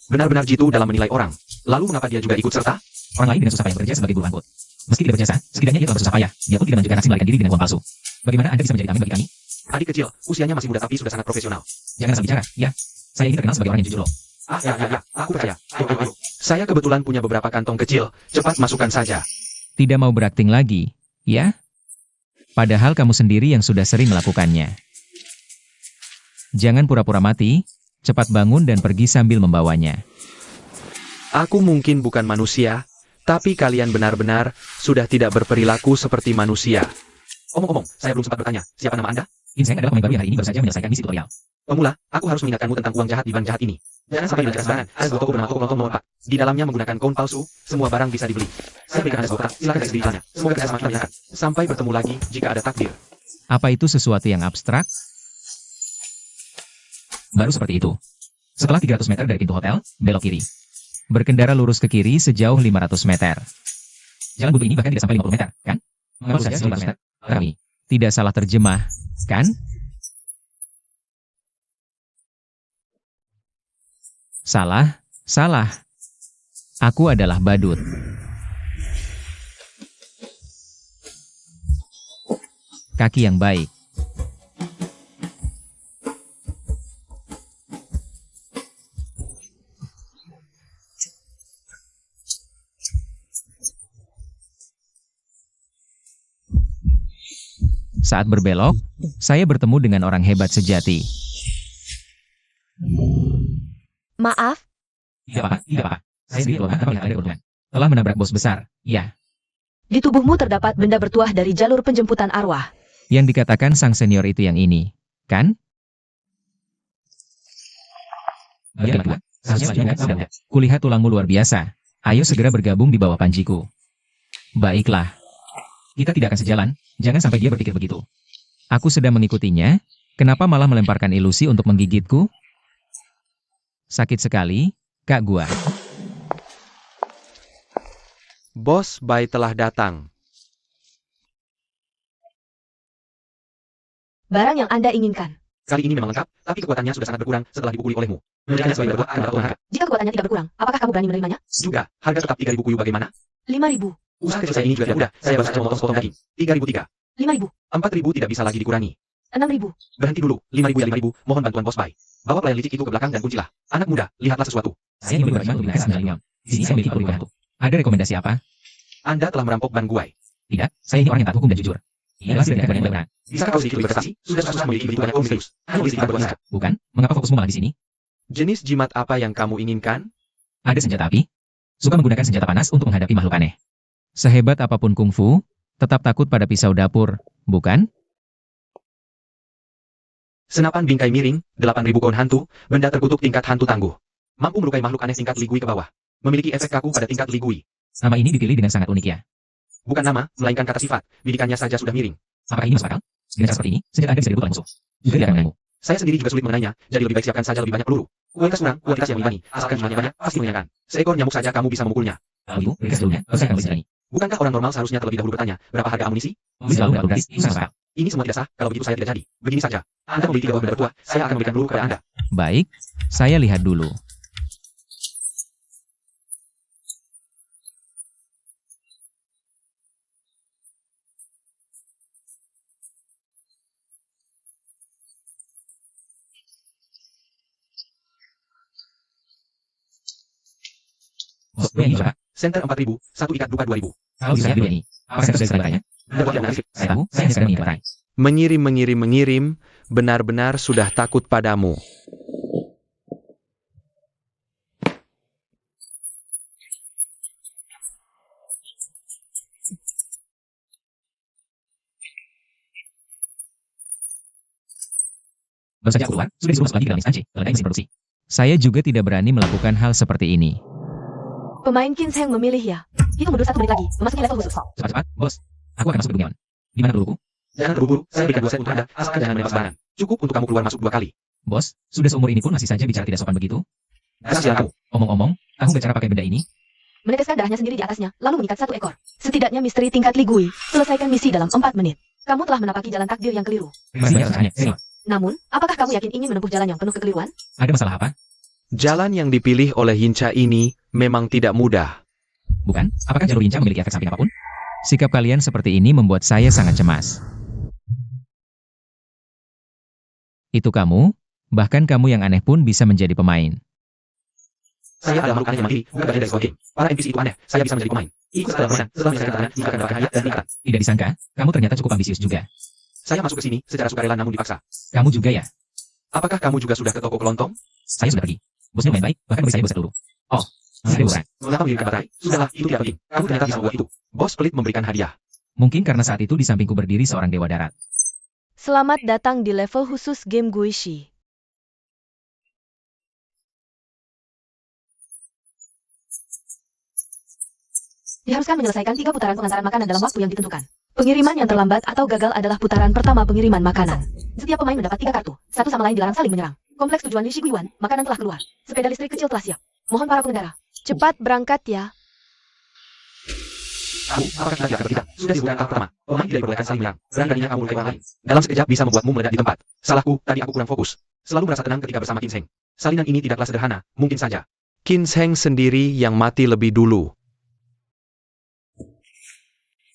Speaker 3: Benar-benar jitu dalam menilai orang. Lalu mengapa dia juga ikut serta?
Speaker 1: Orang lain dengan susah payah bekerja sebagai buruh angkut. Meski tidak berjasa, setidaknya ia telah bersusah payah. Dia pun tidak menunjukkan aksi melarikan diri dengan uang palsu. Bagaimana Anda bisa menjadi tameng bagi kami?
Speaker 3: Adik kecil, usianya masih muda tapi sudah sangat profesional.
Speaker 1: Jangan asal bicara, ya. Saya ingin terkenal sebagai orang yang jujur loh.
Speaker 3: Ya, aku percaya. Ayo. Saya kebetulan punya beberapa kantong kecil. Cepat masukkan saja.
Speaker 1: Tidak mau berakting lagi, ya? Padahal kamu sendiri yang sudah sering melakukannya. Jangan pura-pura mati, cepat bangun dan pergi sambil membawanya.
Speaker 4: Aku mungkin bukan manusia, tapi kalian benar-benar sudah tidak berperilaku seperti manusia.
Speaker 3: Omong-omong, saya belum sempat bertanya. Siapa nama Anda?
Speaker 1: Qin Zhang adalah pemain baru yang hari ini baru saja menyelesaikan misi tutorial.
Speaker 3: Pemula, aku harus mengingatkanmu tentang uang jahat di bank jahat ini. Jangan sampai menggunakan sembarangan. Ada sebuah toko bernama Toko Kelontong Nomor 4. Di dalamnya menggunakan koin palsu, semua barang bisa dibeli. Saya berikan Anda sebuah kotak, silakan cek sendiri jalannya. Semoga kita semakin menyenangkan. Sampai bertemu lagi jika ada takdir.
Speaker 1: Apa itu sesuatu yang abstrak? Baru seperti itu. Setelah 300 meter dari pintu hotel, belok kiri. Berkendara lurus ke kiri sejauh 500 meter. Jalan buntu ini bahkan tidak sampai 50 meter, kan? Mengapa sejauh 500 meter? Kami. Tidak salah terjemah, kan? Salah, salah. Aku adalah badut. Kaki yang baik. Saat berbelok, saya bertemu dengan orang hebat sejati.
Speaker 2: Maaf,
Speaker 1: Tidak apa-apa, tidak apa-apa. Saya sendiri loh, tanpa melihat ada keuntungan. Telah menabrak bos besar, ya.
Speaker 2: di tubuhmu terdapat benda bertuah dari jalur penjemputan arwah.
Speaker 1: Yang dikatakan sang senior itu yang ini, kan? Bagian kedua, seharusnya sudah. Kulihat tulangmu luar biasa. Ayo segera bergabung di bawah panjiku. Baiklah. Kita tidak akan sejalan, jangan sampai dia berpikir begitu. Aku sedang mengikutinya, kenapa malah melemparkan ilusi untuk menggigitku? Sakit sekali, Kak gua.
Speaker 4: Bos Bai telah datang.
Speaker 2: Barang yang Anda inginkan.
Speaker 3: Kali ini memang lengkap, tapi kekuatannya sudah sangat berkurang setelah dipukuli olehmu. Memberikannya sebagai berbuat akan berharga.
Speaker 2: Jika kekuatannya tidak berkurang, apakah kamu berani menerimanya?
Speaker 3: Juga, harga tetap 3.000 kuyu bagaimana?
Speaker 2: 5.000.
Speaker 3: Usaha kecil saya ini juga tidak mudah. Saya baru saja memotong sepotong daging. 3.003.
Speaker 2: 5.000.
Speaker 3: 4.000 tidak bisa lagi dikurangi.
Speaker 2: 6.000.
Speaker 3: Berhenti dulu. 5.000 ya 5.000. Mohon bantuan bos Bai. Bawa pelayan licik itu ke belakang dan kuncilah. Anak muda, lihatlah sesuatu.
Speaker 1: Saya ingin berbagi untuk binasa 9 miliar. Di sini saya memiliki peluang hantu. Ada rekomendasi apa?
Speaker 3: Anda telah merampok Ban Guai.
Speaker 1: Tidak, saya ini orang yang taat hukum dan jujur. Ini adalah tidak yang benar.
Speaker 3: Bisakah kau sedikit lebih berprestasi? Sudah susah memiliki begitu banyak kaum misterius. Hanya istri berbuat saja.
Speaker 1: Bukan, mengapa fokusmu malah di sini?
Speaker 4: Jenis jimat apa yang kamu inginkan?
Speaker 1: Ada senjata api? Suka menggunakan senjata panas untuk menghadapi makhluk aneh. Sehebat apapun kungfu, tetap takut pada pisau dapur, bukan?
Speaker 3: Senapan bingkai miring, 8.000 koin hantu, benda terkutuk tingkat hantu tangguh. Mampu melukai makhluk aneh tingkat ligui ke bawah. Memiliki efek kaku pada tingkat ligui.
Speaker 1: Nama ini dipilih dengan sangat unik ya.
Speaker 3: Bukan nama, melainkan kata sifat. Bidikannya saja sudah miring.
Speaker 1: Apakah ini masuk akal? Dengan cara seperti ini, senjata Anda bisa direbut oleh musuh. Juga tidak akan mengganggu.
Speaker 3: Saya sendiri juga sulit mengenainya, jadi lebih baik siapkan saja lebih banyak peluru. Kualitas kurang, kualitas yang mengimbangi. Asalkan jumlahnya banyak, pasti mengenakan. Seekor nyamuk saja kamu bisa memukulnya.
Speaker 1: Kalau ibu, berikan sebelumnya, harus akan berani.
Speaker 3: Bukankah orang normal seharusnya terlebih dahulu bertanya, berapa harga amunisi?
Speaker 1: Bisa selalu mengatur gratis, itu sangat akal.
Speaker 3: Ini semua tidak sah, kalau begitu saya tidak jadi. Begini saja. Anda membeli 3 buah benda bertuah, saya akan memberikan peluru kepada Anda.
Speaker 1: Baik, saya lihat dulu. Bos, ini coba.
Speaker 3: Senter 4.000, satu ikat dupa 2.000.
Speaker 1: Kalau bisa beli ini, apakah saya sudah bertanya?
Speaker 3: Benda buat yang menarik.
Speaker 1: Saya tahu, saya hanya sekadar mengingat.
Speaker 4: Mengirim, benar-benar sudah takut padamu.
Speaker 1: Baru saja aku keluar, sudah disuruh masuk lagi ke dalam instansi, keledai mesin produksi. Saya juga tidak berani melakukan hal seperti ini.
Speaker 2: Pemain Kinseng memilih ya. Hitung mundur 1 menit lagi, memasuki level khusus.
Speaker 1: Cepat-cepat, bos. Aku akan masuk ke dunia on. Di mana peluruku?
Speaker 3: Jangan terburu-buru, saya berikan 2 set untuk Anda, asalkan jangan menembak sembarangan. Cukup untuk kamu keluar masuk 2 kali.
Speaker 1: Bos, sudah seumur ini pun masih saja bicara tidak sopan begitu?
Speaker 3: Kasihan kamu.
Speaker 1: Omong-omong, tahu nggak cara pakai benda ini?
Speaker 2: Meneteskan darahnya sendiri di atasnya, lalu mengikat 1 ekor. Setidaknya misteri tingkat Ligui, selesaikan misi dalam 4 menit. Kamu telah menapaki jalan takdir yang keliru.
Speaker 1: Terima kasih atas senior.
Speaker 2: Namun, apakah kamu yakin ingin menempuh jalan yang penuh kekeliruan?
Speaker 1: Ada masalah apa?
Speaker 4: Jalan yang dipilih oleh Hinca ini memang tidak mudah.
Speaker 1: Bukan? Apakah jalur Yinca memiliki efek samping apapun? Sikap kalian seperti ini membuat saya sangat cemas. Itu kamu, bahkan kamu yang aneh pun bisa menjadi pemain.
Speaker 3: Saya adalah makhluk aneh yang mandiri, bukan bagian dari sebuah game. Para NPC itu aneh, saya bisa menjadi pemain. Ikut setelah permainan, setelah menyelesaikan tantangan, jika akan mendapatkan hadiah dan tingkatan.
Speaker 1: Tidak disangka, kamu ternyata cukup ambisius juga.
Speaker 3: Saya masuk ke sini secara sukarela namun dipaksa.
Speaker 1: Kamu juga ya?
Speaker 3: Apakah kamu juga sudah ke toko kelontong?
Speaker 1: Saya sudah pergi. Bosnya lumayan baik, bahkan beri saya 2 set peluru. Oh, saya kurang.
Speaker 3: Mengapa mengirimkan baterai? Sudahlah, itu tidak penting. Kamu ternyata bisa membuat itu. Bos pelit memberikan hadiah.
Speaker 1: Mungkin karena saat itu di sampingku berdiri seorang dewa darat.
Speaker 2: Selamat datang di level khusus game Guishi. Diharuskan menyelesaikan 3 putaran pengantaran makanan dalam waktu yang ditentukan. Pengiriman yang terlambat atau gagal adalah putaran pertama pengiriman makanan. Setiap pemain mendapat 3 kartu, satu sama lain dilarang saling menyerang. Kompleks tujuan Li Shiguiwan, makanan telah keluar. Sepeda listrik kecil telah siap. Mohon para pengendara, cepat berangkat ya.
Speaker 3: Kamu, apakah kita tidak bertiga? Sudah disebutkan tahap pertama. Pemain tidak diperbolehkan saling menyerang. Berani-beraninya kamu melukai orang lain. Dalam sekejap bisa membuatmu meledak di tempat. Salahku, tadi aku kurang fokus. Selalu merasa tenang ketika bersama Qin Sheng. Salinan ini tidaklah sederhana, mungkin saja.
Speaker 4: Qin Sheng sendiri yang mati lebih dulu.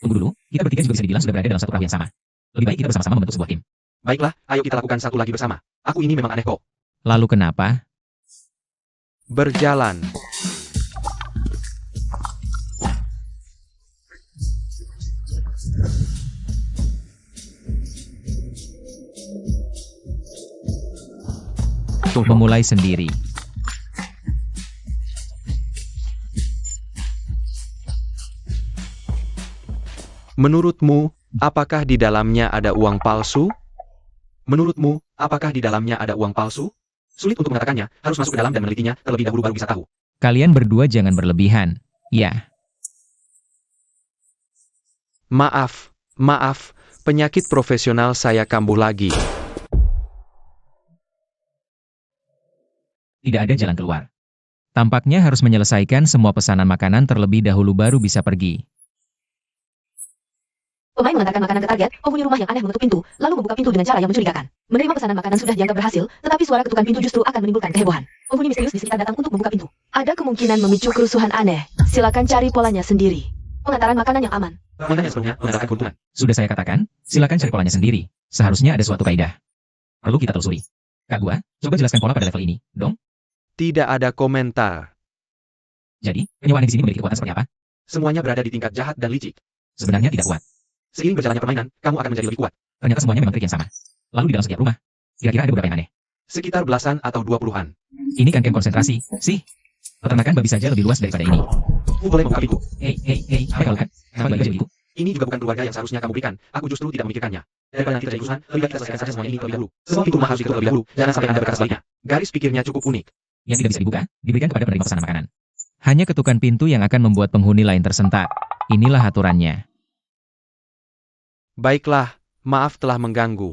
Speaker 1: Tunggu dulu, kita bertiga juga bisa dibilang sudah berada dalam satu perahu yang sama. Lebih baik kita bersama-sama membentuk sebuah tim.
Speaker 3: Baiklah, ayo kita lakukan satu lagi bersama. Aku ini memang aneh kok.
Speaker 1: Lalu kenapa?
Speaker 4: Berjalan.
Speaker 1: Memulai sendiri.
Speaker 4: Menurutmu, apakah di dalamnya ada uang palsu?
Speaker 3: Menurutmu, apakah di dalamnya ada uang palsu? Sulit untuk mengatakannya, harus masuk ke dalam dan menelitinya, terlebih dahulu baru bisa tahu.
Speaker 1: Kalian berdua jangan berlebihan. Ya,
Speaker 4: Maaf, penyakit profesional saya kambuh lagi.
Speaker 1: tidak ada jalan keluar. Tampaknya harus menyelesaikan semua pesanan makanan terlebih dahulu baru bisa pergi.
Speaker 2: Pemain mengantarkan makanan ke target, penghuni rumah yang aneh menutup pintu, lalu membuka pintu dengan cara yang mencurigakan. Menerima pesanan makanan sudah dianggap berhasil, tetapi suara ketukan pintu justru akan menimbulkan kehebohan. Penghuni misterius di sekitar datang untuk membuka pintu. Ada kemungkinan memicu kerusuhan aneh. Silakan cari polanya sendiri. Pengantaran makanan yang aman.
Speaker 3: Permainan yang sebelumnya menandakan keuntungan.
Speaker 1: Sudah saya katakan, silakan cari polanya sendiri. Seharusnya ada suatu kaidah. Perlu kita telusuri. Kak Gua, coba jelaskan pola pada level ini, dong.
Speaker 4: Tidak ada komentar.
Speaker 1: Jadi, penyewa aneh di sini memiliki kekuatan seperti apa?
Speaker 3: Semuanya berada di tingkat jahat dan licik.
Speaker 1: Sebenarnya tidak kuat.
Speaker 3: Seiring berjalannya permainan, kamu akan menjadi lebih kuat.
Speaker 1: Ternyata semuanya memang trik yang sama. Lalu di dalam setiap rumah, kira-kira ada beberapa yang aneh.
Speaker 3: Sekitar belasan atau 20-an.
Speaker 1: Ini kan camp konsentrasi, sih. Peternakan babi saja lebih luas daripada ini.
Speaker 3: Kamu boleh membuka pintu.
Speaker 1: Hei, apa kalau kan? Kenapa lagi begitu?
Speaker 3: Ini juga bukan keluarga yang seharusnya kamu berikan. Aku justru tidak memikirkannya. Daripada nanti terjadi kerusuhan, lebih baik kita selesaikan saja semuanya ini terlebih dahulu. Semua pintu rumah harus ditutup terlebih dahulu. Jangan sampai Anda berkata sebaliknya. Garis pikirnya cukup unik.
Speaker 1: Yang tidak bisa dibuka, diberikan kepada penerima pesanan makanan. Hanya ketukan pintu yang akan membuat penghuni lain tersentak. Inilah aturannya.
Speaker 4: Baiklah, maaf telah mengganggu.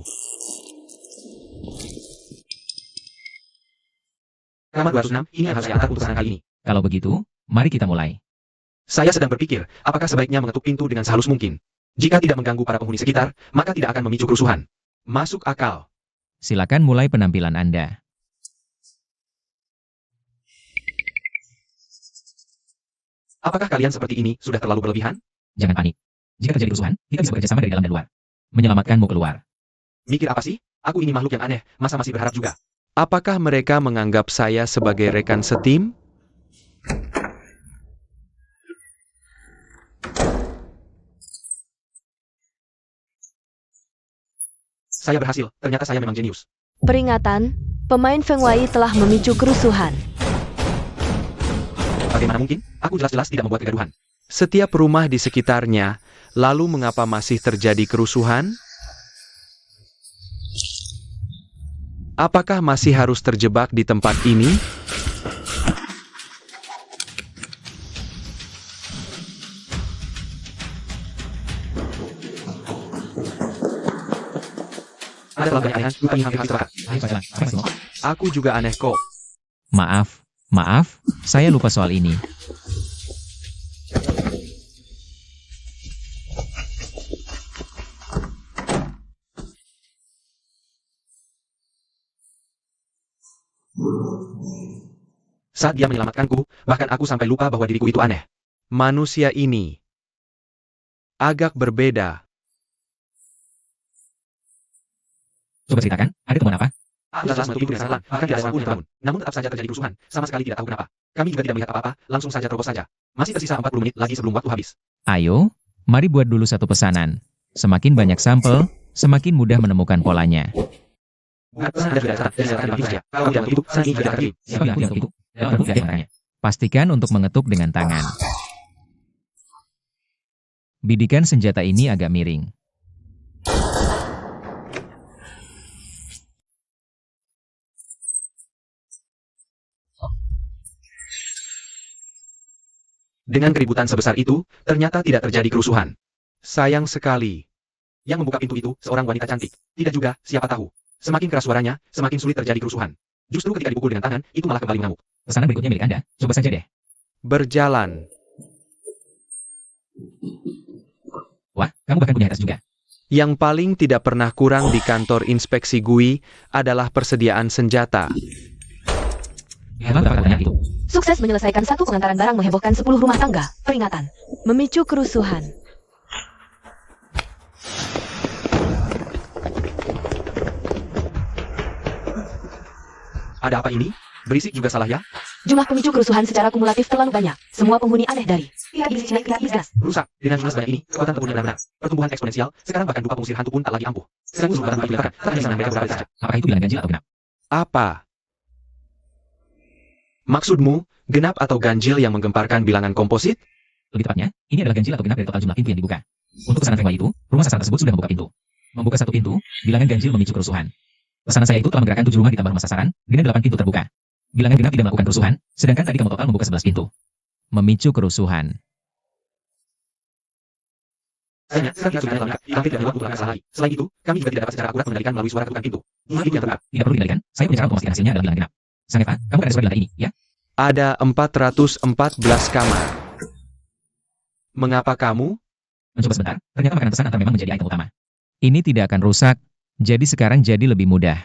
Speaker 3: Kamar 206, ini yang harus diantar untuk pesanan kali ini.
Speaker 1: Kalau begitu, mari kita mulai.
Speaker 3: Saya sedang berpikir, apakah sebaiknya mengetuk pintu dengan sehalus mungkin. Jika tidak mengganggu para penghuni sekitar, maka tidak akan memicu kerusuhan. Masuk akal.
Speaker 1: Silakan mulai penampilan Anda.
Speaker 3: Apakah kalian seperti ini sudah terlalu berlebihan?
Speaker 1: Jangan panik. Jika terjadi kerusuhan, kita bisa bekerja sama dari dalam dan luar. Menyelamatkanmu keluar.
Speaker 3: Mikir apa sih? Aku ini makhluk yang aneh, masa masih berharap juga?
Speaker 4: Apakah mereka menganggap saya sebagai rekan setim?
Speaker 3: Saya berhasil, ternyata saya memang jenius.
Speaker 2: Peringatan, pemain Feng Wei telah memicu kerusuhan.
Speaker 3: Bagaimana mungkin? Aku jelas-jelas tidak membuat kegaduhan.
Speaker 4: Setiap rumah di sekitarnya, lalu mengapa masih terjadi kerusuhan? Apakah masih harus terjebak di tempat ini?
Speaker 3: Ada terlalu banyak anehan, lupa ini hampir celaka.
Speaker 1: Ayo, Pak Jalan. Apa masih mau?
Speaker 4: Aku juga aneh kok.
Speaker 1: Maaf, saya lupa soal ini.
Speaker 3: Saat dia menyelamatkanku, bahkan aku sampai lupa bahwa diriku itu aneh.
Speaker 4: Manusia ini agak berbeda.
Speaker 1: Coba ceritakan, ada temuan apa?
Speaker 3: Aku jelas menutup pintu dengan sangat bahkan tidak ada seorang pun yang terbangun. Namun tetap saja terjadi kerusuhan, sama sekali tidak tahu kenapa. Kami juga tidak melihat apa-apa, langsung saja terobos saja. Masih tersisa 40 menit lagi sebelum waktu habis.
Speaker 1: Ayo, mari buat dulu satu pesanan. Semakin banyak sampel, semakin mudah menemukan polanya.
Speaker 3: Bukan pesan Anda sudah datang, dan silakan dibantu saja. Kalau tidak begitu, pesan ini juga akan dikirim.
Speaker 1: Siapa yang untuk itu? Dalam bentuk tidak ada. Pastikan untuk mengetuk dengan tangan. Bidikan senjata ini agak miring.
Speaker 3: Dengan keributan sebesar itu, ternyata tidak terjadi kerusuhan.
Speaker 4: Sayang sekali.
Speaker 3: Yang membuka pintu itu seorang wanita cantik. Tidak juga, siapa tahu. Semakin keras suaranya, semakin sulit terjadi kerusuhan. Justru ketika dipukul dengan tangan, itu malah kembali mengamuk.
Speaker 1: Pesanan berikutnya milik Anda. Coba saja deh.
Speaker 4: Berjalan.
Speaker 1: Wah, kamu bahkan punya tas juga.
Speaker 4: Yang paling tidak pernah kurang di kantor inspeksi GUI adalah persediaan senjata.
Speaker 1: Hebat dapat banyak itu.
Speaker 2: Sukses menyelesaikan satu pengantaran barang menghebohkan 10 rumah tangga. Peringatan. Memicu kerusuhan.
Speaker 3: Ada apa ini? Berisik juga salah ya?
Speaker 2: Jumlah pemicu kerusuhan secara kumulatif terlalu banyak. Semua penghuni aneh dari pihak gizi naik pihak gas.
Speaker 3: Rusak. Dengan jumlah sebanyak ini, kekuatan tempurnya benar-benar. Pertumbuhan eksponensial, sekarang bahkan dupa pengusir hantu pun tak lagi ampuh. Sedang usul barang begitu diletakkan, tak hanya mereka beberapa saja.
Speaker 1: Apakah itu bilangan ganjil atau genap?
Speaker 4: Apa? Maksudmu, genap atau ganjil yang menggemparkan bilangan komposit?
Speaker 1: Lebih tepatnya, ini adalah ganjil atau genap dari total jumlah pintu yang dibuka. Untuk pesanan Feng Wei itu, rumah sasaran tersebut sudah membuka pintu. Membuka satu pintu, bilangan ganjil memicu kerusuhan. Pesanan saya itu telah menggerakkan 7 rumah ditambah rumah sasaran, dengan 8 pintu terbuka. Bilangan genap tidak melakukan kerusuhan, sedangkan tadi kamu total membuka 11 pintu. Memicu kerusuhan.
Speaker 3: Sayangnya, sekarang kita sudah dalam lengkap, hampir tidak lewat untuk salah lagi. Selain itu, kami juga tidak dapat secara akurat mengendalikan melalui suara ketukan pintu. Jumlah itu yang tepat.
Speaker 1: Tidak perlu dikendalikan, saya punya cara untuk memastikan hasilnya adalah bilangan genap. Sang Eva, kamu kan ada suara di lantai ini, ya?
Speaker 4: Ada 414 kamar. Mengapa kamu?
Speaker 1: Mencoba sebentar, ternyata makanan pesan antar memang menjadi item utama. Ini tidak akan rusak, jadi sekarang jadi lebih mudah.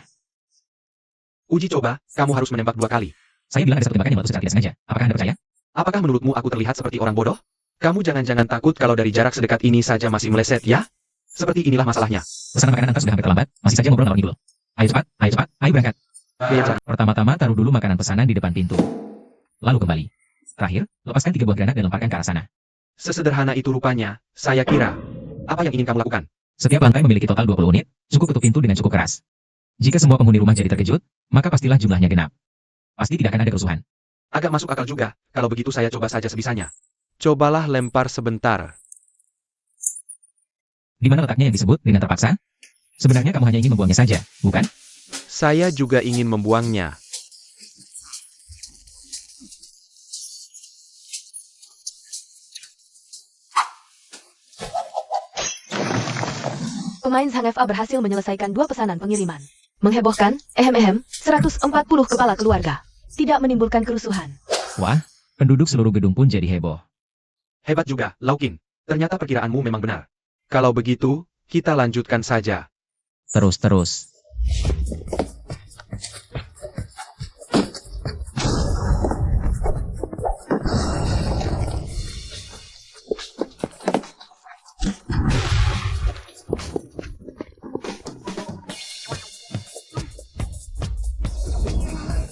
Speaker 3: Uji coba, kamu harus menembak 2 kali.
Speaker 1: Saya bilang ada satu tembakan yang meletus secara tidak sengaja. Apakah Anda percaya?
Speaker 3: Apakah menurutmu aku terlihat seperti orang bodoh? Kamu jangan-jangan takut kalau dari jarak sedekat ini saja masih meleset, ya? Seperti inilah masalahnya.
Speaker 1: Pesanan makanan antar sudah hampir terlambat, masih saja ngobrol ngalor ngidul. Ayo cepat, ayo berangkat. Pertama-tama taruh dulu makanan pesanan di depan pintu. Lalu kembali. Terakhir, lepaskan 3 buah granat dan lemparkan ke arah sana.
Speaker 3: Sesederhana itu rupanya, saya kira. Apa yang ingin kamu lakukan?
Speaker 1: Setiap lantai memiliki total 20 unit, cukup tutup pintu dengan cukup keras. Jika semua penghuni rumah jadi terkejut, maka pastilah jumlahnya genap. Pasti tidak akan ada kerusuhan.
Speaker 3: Agak masuk akal juga, kalau begitu saya coba saja sebisanya.
Speaker 4: Cobalah lempar sebentar.
Speaker 1: Di mana letaknya yang disebut dengan terpaksa? Sebenarnya kamu hanya ingin membuangnya saja, bukan?
Speaker 4: Saya juga ingin membuangnya.
Speaker 2: Pemain Sang FA berhasil menyelesaikan 2 pesanan pengiriman. Menghebohkan, 140 kepala keluarga. Tidak menimbulkan kerusuhan.
Speaker 1: Wah, penduduk seluruh gedung pun jadi heboh.
Speaker 3: Hebat juga, Laukin. Ternyata perkiraanmu memang benar.
Speaker 4: Kalau begitu, kita lanjutkan saja.
Speaker 1: Terus.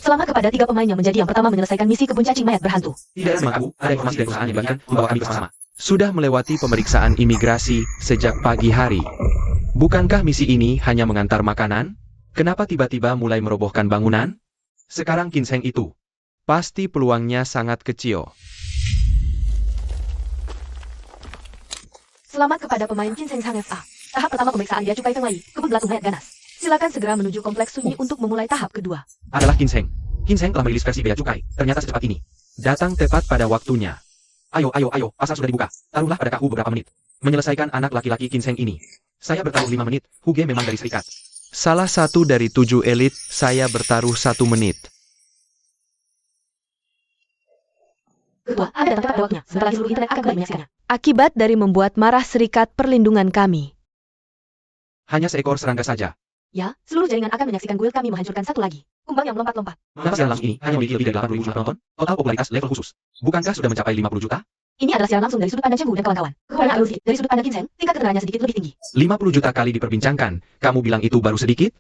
Speaker 2: Selamat kepada 3 pemain yang menjadi yang pertama menyelesaikan misi kebun cacing mayat berhantu.
Speaker 3: Tidak memang aku, ada informasi dari perusahaan yang dibagikan membawa kami bersama-sama.
Speaker 4: Sudah melewati pemeriksaan imigrasi sejak pagi hari. Bukankah misi ini hanya mengantar makanan? Kenapa tiba-tiba mulai merobohkan bangunan? Sekarang ginseng itu. Pasti peluangnya sangat kecil.
Speaker 2: Selamat kepada pemain Ginseng Sang FA. Tahap pertama pemeriksaan Bea Cukai Feng Wei, kebun belatung mayat ganas. Silakan segera menuju kompleks sunyi untuk memulai tahap kedua.
Speaker 3: Adalah ginseng. Ginseng telah merilis versi bea cukai. Ternyata secepat ini.
Speaker 4: Datang tepat pada waktunya.
Speaker 3: Ayo, pasar sudah dibuka. Taruhlah pada KU beberapa menit. Menyelesaikan anak laki-laki ginseng ini. Saya bertaruh 5 menit. Huge memang dari serikat.
Speaker 4: Salah satu dari 7 elit, saya bertaruh 1 menit.
Speaker 2: Ketua, Anda datang tepat pada waktunya. Sebentar lagi seluruh internet akan kembali menyaksikannya. Akibat dari membuat marah Serikat Perlindungan kami.
Speaker 3: Hanya seekor serangga saja.
Speaker 2: Ya, seluruh jaringan akan menyaksikan guild kami menghancurkan satu lagi. Kumbang yang melompat-lompat.
Speaker 3: Mengapa siaran langsung ini hanya memiliki lebih dari 80.000 jumlah penonton? Total popularitas level khusus. Bukankah sudah mencapai 50 juta?
Speaker 2: Ini adalah siaran langsung dari sudut pandang Cenggu dan kawan-kawan. Kepada Alfi, dari sudut pandang Ginseng, tingkat ketenarannya sedikit lebih tinggi.
Speaker 3: 50 juta kali diperbincangkan. Kamu bilang itu baru sedikit?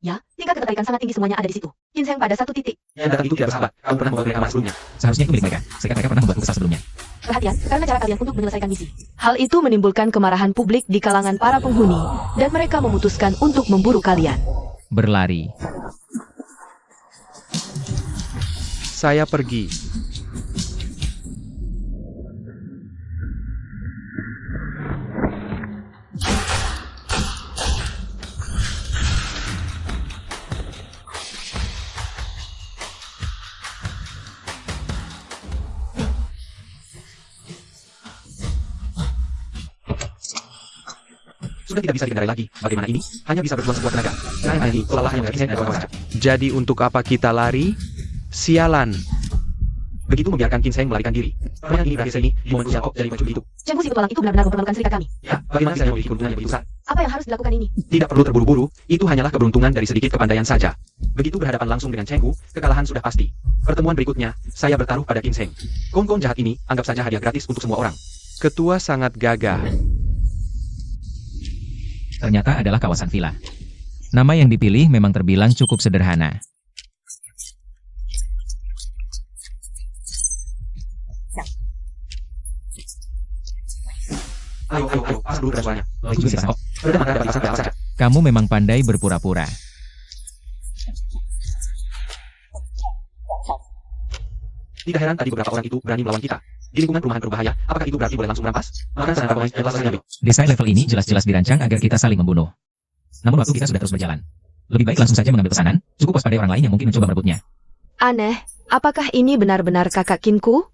Speaker 2: Ya, tingkat ketertarikan sangat tinggi semuanya ada di situ. Ginseng pada 1 titik.
Speaker 3: Yang datang itu tidak bersahabat. Kamu pernah membuat mereka marah sebelumnya.
Speaker 1: Seharusnya itu milik mereka. Serikat mereka pernah membuat kesal sebelumnya.
Speaker 2: Perhatian, karena cara kalian untuk menyelesaikan misi. Hal itu menimbulkan kemarahan publik di kalangan para penghuni, dan mereka memutuskan untuk memburu kalian.
Speaker 1: Berlari.
Speaker 4: Saya pergi.
Speaker 3: Sudah tidak bisa dikendarai lagi. Bagaimana ini? Hanya bisa berjuang sekuat tenaga. Saya hanya ini, seolah hanya Kinseng dan kawan-kawan saja.
Speaker 4: Jadi untuk apa kita lari? Sialan.
Speaker 3: Begitu membiarkan Kinseng melarikan diri. Permainan ini berakhir ini di momen usia Kok dari pencuri itu.
Speaker 5: Cheng Wu si petualang itu benar-benar mempermalukan serikat kami.
Speaker 3: Ya, bagaimana bisa memiliki keuntungan yang begitu besar?
Speaker 2: Apa yang harus dilakukan ini?
Speaker 3: Tidak perlu terburu-buru, itu hanyalah keberuntungan dari sedikit kepandaian saja. Begitu berhadapan langsung dengan Cheng Wu, kekalahan sudah pasti. Pertemuan berikutnya, saya bertaruh pada Kinseng. Kong jahat ini, anggap saja hadiah gratis untuk semua orang.
Speaker 4: Ketua sangat gagah.
Speaker 1: Ternyata adalah kawasan villa. Nama yang dipilih memang terbilang cukup sederhana.
Speaker 3: Ayo, pas dulu suaranya.
Speaker 1: Itu bisa kok.
Speaker 3: Berada maka dapat sampai saja.
Speaker 1: Kamu memang pandai berpura-pura.
Speaker 3: Tidak heran tadi beberapa orang itu berani melawan kita. Di lingkungan perumahan berbahaya, apakah itu berarti boleh langsung merampas? Maka sana pemain telah selesai.
Speaker 1: Desa level ini jelas-jelas dirancang agar kita saling membunuh. Namun waktu kita sudah terus berjalan. Lebih baik langsung saja mengambil pesanan, cukup waspadai orang lain yang mungkin mencoba merebutnya.
Speaker 2: Aneh, apakah ini benar-benar kakak Kinku?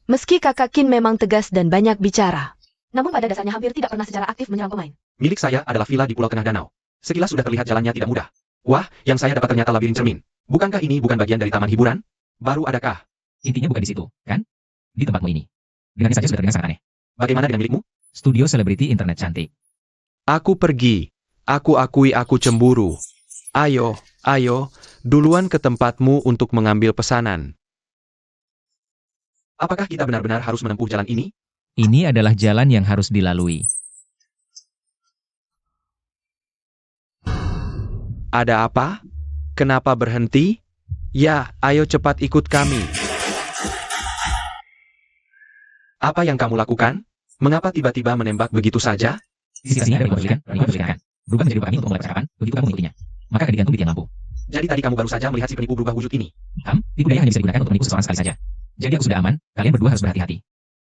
Speaker 2: Meski kakak Kin memang tegas dan banyak bicara.
Speaker 5: Namun pada dasarnya hampir tidak pernah secara aktif menyerang pemain.
Speaker 3: Milik saya adalah villa di Pulau Tengah Danau. Sekilas sudah terlihat jalannya tidak mudah. Wah, yang saya dapat ternyata labirin cermin. Bukankah ini bukan bagian dari taman hiburan? Baru adakah?
Speaker 1: Intinya bukan di situ, kan? Di tempatmu ini. Dengannya saja sudah terdengar sangat aneh.
Speaker 3: Bagaimana dengan milikmu?
Speaker 1: Studio selebriti internet cantik.
Speaker 4: Aku pergi. Aku akui aku cemburu. Ayo, duluan ke tempatmu untuk mengambil pesanan.
Speaker 3: Apakah kita benar-benar harus menempuh jalan ini?
Speaker 1: Ini adalah jalan yang harus dilalui.
Speaker 4: Ada apa? Kenapa berhenti? Ya, ayo cepat ikut kami.
Speaker 3: Apa yang kamu lakukan? Mengapa tiba-tiba menembak begitu saja?
Speaker 1: Sisi-sisinya ada berubah, berubah menjadi lubang angin untuk mulai percakapan, begitu kamu mengikutinya. Maka akan digantung di tiang lampu.
Speaker 3: Jadi tadi kamu baru saja melihat si penipu berubah wujud ini.
Speaker 1: Tipu daya hanya bisa digunakan untuk menipu seseorang sekali saja. Jadi aku sudah aman, kalian berdua harus berhati-hati.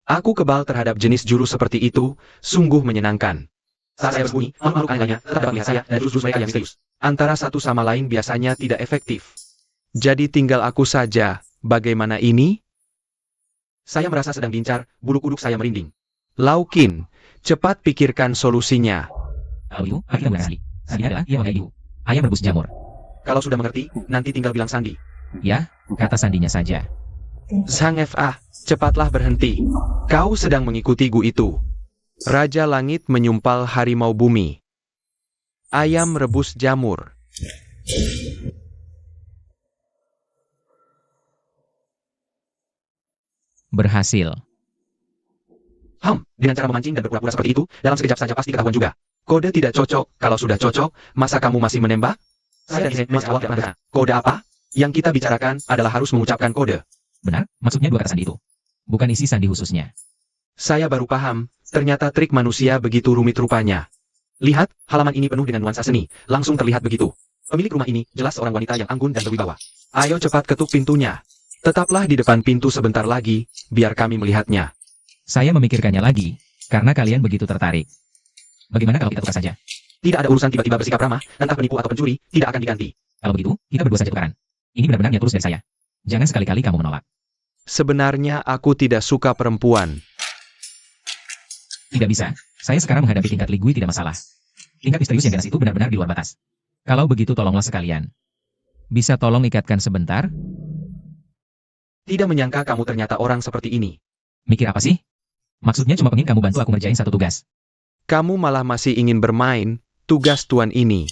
Speaker 4: Aku kebal terhadap jenis jurus seperti itu, sungguh menyenangkan.
Speaker 3: Saat saya bersembunyi, makhluk lainnya tetap dapat melihat saya dan jurus-jurus mereka yang misterius.
Speaker 4: Antara satu sama lain biasanya tidak efektif. Jadi tinggal aku saja, bagaimana ini?
Speaker 3: Saya merasa sedang diincar, bulu kuduk saya merinding.
Speaker 4: Laukin, cepat pikirkan solusinya.
Speaker 1: Kalau itu, mari kita mulai sandi. Sandi adalah ia mengais ibu. Ayam rebus jamur.
Speaker 3: Kalau sudah mengerti, nanti tinggal bilang sandi.
Speaker 1: Ya, kata sandinya saja.
Speaker 4: Sang Fa, cepatlah berhenti. Kau sedang mengikuti Gu itu. Raja Langit menyumpal harimau bumi. Ayam rebus jamur.
Speaker 1: Berhasil.
Speaker 3: Dengan cara memancing dan berpura-pura seperti itu, dalam sekejap saja pasti ketahuan juga.
Speaker 4: Kode tidak cocok, kalau sudah cocok, masa kamu masih menembak?
Speaker 3: Saya dan Kinseng masih awal tidak pernah. Kode apa? Yang kita bicarakan adalah harus mengucapkan kode.
Speaker 1: Benar, maksudnya dua kata sandi itu. Bukan isi sandi khususnya.
Speaker 4: Saya baru paham, ternyata trik manusia begitu rumit rupanya.
Speaker 3: Lihat, halaman ini penuh dengan nuansa seni, langsung terlihat begitu. Pemilik rumah ini jelas seorang wanita yang anggun dan berwibawa.
Speaker 4: Ayo cepat ketuk pintunya. Tetaplah di depan pintu sebentar lagi, biar kami melihatnya.
Speaker 1: Saya memikirkannya lagi, karena kalian begitu tertarik. Bagaimana kalau kita tukar saja?
Speaker 3: Tidak ada urusan tiba-tiba bersikap ramah, entah penipu atau pencuri, tidak akan diganti.
Speaker 1: Kalau begitu, kita berdua saja tukaran. Ini benar-benar niat tulus dari saya. Jangan sekali-kali kamu menolak.
Speaker 4: Sebenarnya aku tidak suka perempuan.
Speaker 1: Tidak bisa. Saya sekarang menghadapi tingkat Li Gui tidak masalah. Tingkat misterius yang ganas itu benar-benar di luar batas. Kalau begitu tolonglah sekalian. Bisa tolong ikatkan sebentar?
Speaker 3: Tidak menyangka kamu ternyata orang seperti ini.
Speaker 1: Mikir apa sih? Maksudnya cuma pengen kamu bantu aku ngerjain satu tugas.
Speaker 4: Kamu malah masih ingin bermain, tugas tuan ini.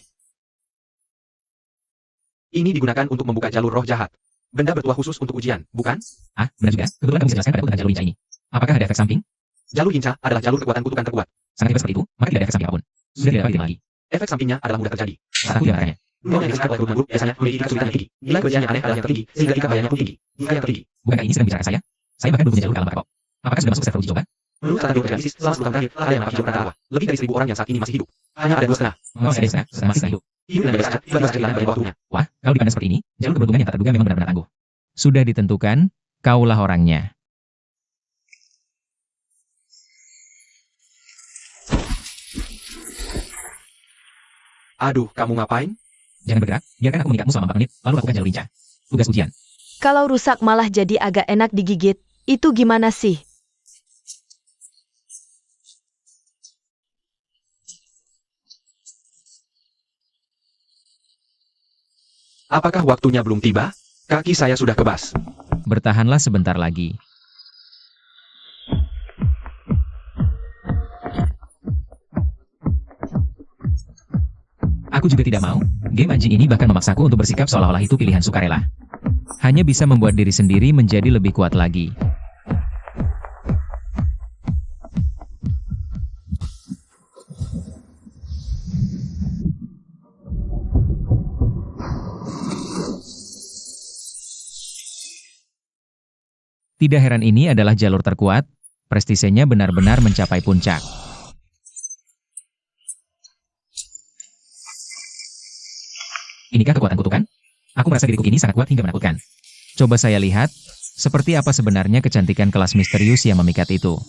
Speaker 3: Ini digunakan untuk membuka jalur roh jahat. Benda bertuah khusus untuk ujian, bukan?
Speaker 1: Ah, benar juga. Kebetulan kamu bisa jelaskan padaku tentang jalur Yinca ini. Apakah ada efek samping?
Speaker 3: Jalur Yinca adalah jalur kekuatan kutukan terkuat.
Speaker 1: Sangat hebat seperti itu, maka tidak ada efek samping apapun. Sudah tidak dapat lagi.
Speaker 3: Efek sampingnya adalah mudah terjadi.
Speaker 1: Saat aku tidak makanya.
Speaker 3: Dunia yang disebut oleh guru biasanya memiliki tingkat kesulitan yang tinggi. Nilai kebencian yang aneh adalah yang tertinggi, sehingga tingkat bahayanya pun tinggi. Jika yang tertinggi.
Speaker 1: Bukankah ini sedang bicara saya? Saya bahkan belum punya jalur ke alam baka kok. Apakah sudah masuk ke server uji coba?
Speaker 3: Menurut data geologi analisis, selama 10 tahun terakhir, ada yang mengalami perantara. Lebih dari 1.000 orang yang saat ini masih hidup. Hanya ada 2,5.
Speaker 1: Oh, saya desa, sedang masih hidup.
Speaker 3: Hidup dan bebas saja, tiba-tiba kehilangan banyak waktunya.
Speaker 1: Wah, kalau dipandang seperti ini, jalur keberuntungan yang tak terduga memang benar-benar tangguh. Sudah ditentukan, kaulah orangnya.
Speaker 3: Aduh, kamu ngapain?
Speaker 1: Jangan bergerak, biarkan aku mengikatmu selama 4 menit, lalu lakukan jalur Yinca. Tugas ujian.
Speaker 2: Kalau rusak malah jadi agak enak digigit, itu gimana sih?
Speaker 4: Apakah waktunya belum tiba? Kaki saya sudah kebas.
Speaker 1: Bertahanlah sebentar lagi. Aku juga tidak mau. Game anjing ini bahkan memaksaku untuk bersikap seolah-olah itu pilihan sukarela. Hanya bisa membuat diri sendiri menjadi lebih kuat lagi. Tidak heran ini adalah jalur terkuat, prestisenya benar-benar mencapai puncak. Inikah kekuatan kutukan? Aku merasa diriku kini sangat kuat hingga menakutkan. Coba saya lihat, seperti apa sebenarnya kecantikan kelas misterius yang memikat itu.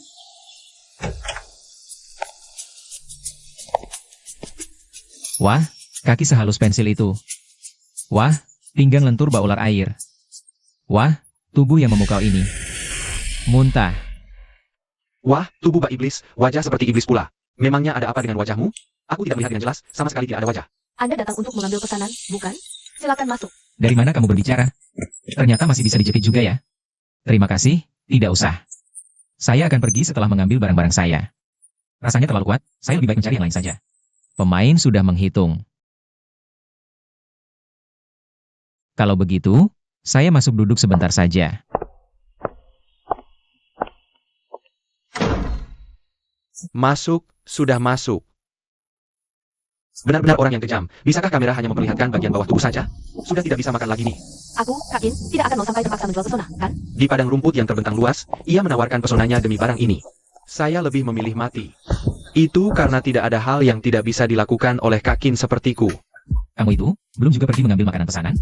Speaker 1: Wah, kaki sehalus pensil itu. Wah, pinggang lentur bau ular air. Wah, tubuh yang memukau ini. Muntah.
Speaker 4: Wah, tubuh bak iblis, wajah seperti iblis pula. Memangnya ada apa dengan wajahmu? Aku tidak melihat dengan jelas, sama sekali tidak ada wajah.
Speaker 2: Anda datang untuk mengambil pesanan, bukan? Silakan masuk.
Speaker 1: Dari mana kamu berbicara? Ternyata masih bisa dijepit juga ya. Terima kasih, tidak usah. Saya akan pergi setelah mengambil barang-barang saya. Rasanya terlalu kuat, saya lebih baik mencari yang lain saja. Pemain sudah menghitung. Kalau begitu, saya masuk duduk sebentar saja.
Speaker 4: Masuk, sudah masuk. Benar-benar orang yang kejam. Bisakah kamera hanya memperlihatkan bagian bawah tubuh saja? Sudah tidak bisa makan lagi nih.
Speaker 2: Aku, Kak In, tidak akan mau sampai terpaksa menjual pesona, kan?
Speaker 4: Di padang rumput yang terbentang luas, ia menawarkan pesonanya demi barang ini. Saya lebih memilih mati. Itu karena tidak ada hal yang tidak bisa dilakukan oleh Kak In sepertiku.
Speaker 1: Kamu itu, belum juga pergi mengambil makanan pesanan?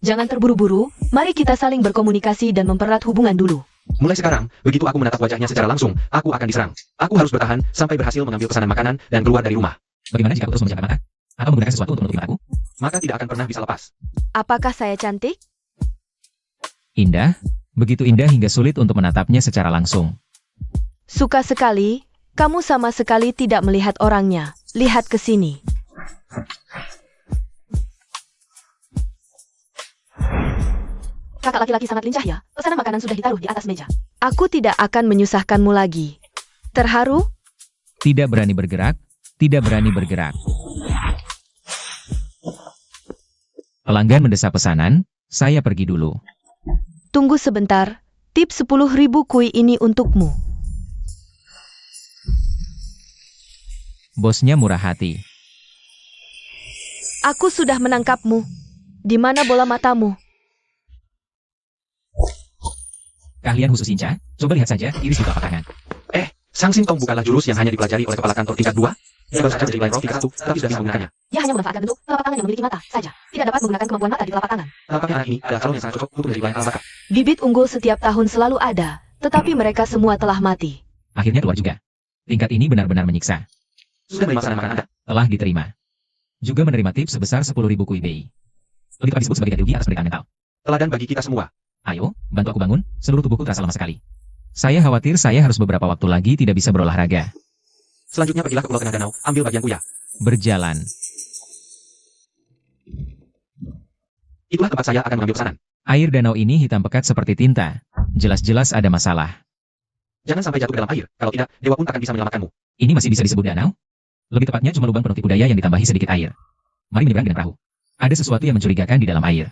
Speaker 2: Jangan terburu-buru, mari kita saling berkomunikasi dan mempererat hubungan dulu.
Speaker 4: Mulai sekarang, begitu aku menatap wajahnya secara langsung, aku akan diserang. Aku harus bertahan sampai berhasil mengambil pesanan makanan dan keluar dari rumah.
Speaker 1: Bagaimana jika aku terus memejamkan mata? Atau menggunakan sesuatu untuk menutupi mataku?
Speaker 4: Maka tidak akan pernah bisa lepas.
Speaker 2: Apakah saya cantik?
Speaker 1: Indah, begitu indah hingga sulit untuk menatapnya secara langsung.
Speaker 2: Suka sekali, kamu sama sekali tidak melihat orangnya. Lihat ke sini. Kakak laki-laki sangat lincah ya, pesanan makanan sudah ditaruh di atas meja. Aku tidak akan menyusahkanmu lagi. Terharu?
Speaker 1: Tidak berani bergerak, tidak berani bergerak. Pelanggan mendesak pesanan, saya pergi dulu.
Speaker 2: Tunggu sebentar, tip 10.000 kui ini untukmu.
Speaker 1: Bosnya murah hati.
Speaker 2: Aku sudah menangkapmu. Di mana bola matamu?
Speaker 1: Keahlian khusus Inca, coba lihat saja iris di telapak tangan.
Speaker 4: Sang Sintong bukanlah jurus yang hanya dipelajari oleh kepala kantor tingkat 2. Dia baru saja menjadi wilayah tingkat 1, tapi sudah bisa menggunakannya.
Speaker 2: Ia hanya memanfaatkan bentuk telapak tangan yang memiliki mata saja. Tidak dapat menggunakan kemampuan mata di telapak tangan.
Speaker 4: Tampaknya anak ini adalah calon yang sangat cocok untuk menjadi wilayah alpaka.
Speaker 2: Bibit unggul setiap tahun selalu ada, tetapi mereka semua telah mati.
Speaker 1: Akhirnya keluar juga. Tingkat ini benar-benar menyiksa.
Speaker 4: Sudah menerima pesanan makanan Anda?
Speaker 1: Telah diterima. Juga menerima tips sebesar 10.000 kui BI. Lebih tepat disebut sebagai ganti rugi atas penderitaan mental.
Speaker 4: Teladan bagi kita semua.
Speaker 1: Ayo, bantu aku bangun, seluruh tubuhku terasa lemah sekali. Saya khawatir saya harus beberapa waktu lagi tidak bisa berolahraga.
Speaker 4: Selanjutnya pergilah ke pulau tengah danau, ambil bagianku ya.
Speaker 1: Berjalan.
Speaker 4: Itulah tempat saya akan mengambil pesanan.
Speaker 1: Air danau ini hitam pekat seperti tinta. Jelas-jelas ada masalah.
Speaker 4: Jangan sampai jatuh ke dalam air, kalau tidak, dewa pun takkan bisa menyelamatkanmu.
Speaker 1: Ini masih bisa disebut danau? Lebih tepatnya cuma lubang penutup budaya yang ditambahi sedikit air. Mari menyeberang dengan perahu. Ada sesuatu yang mencurigakan di dalam air.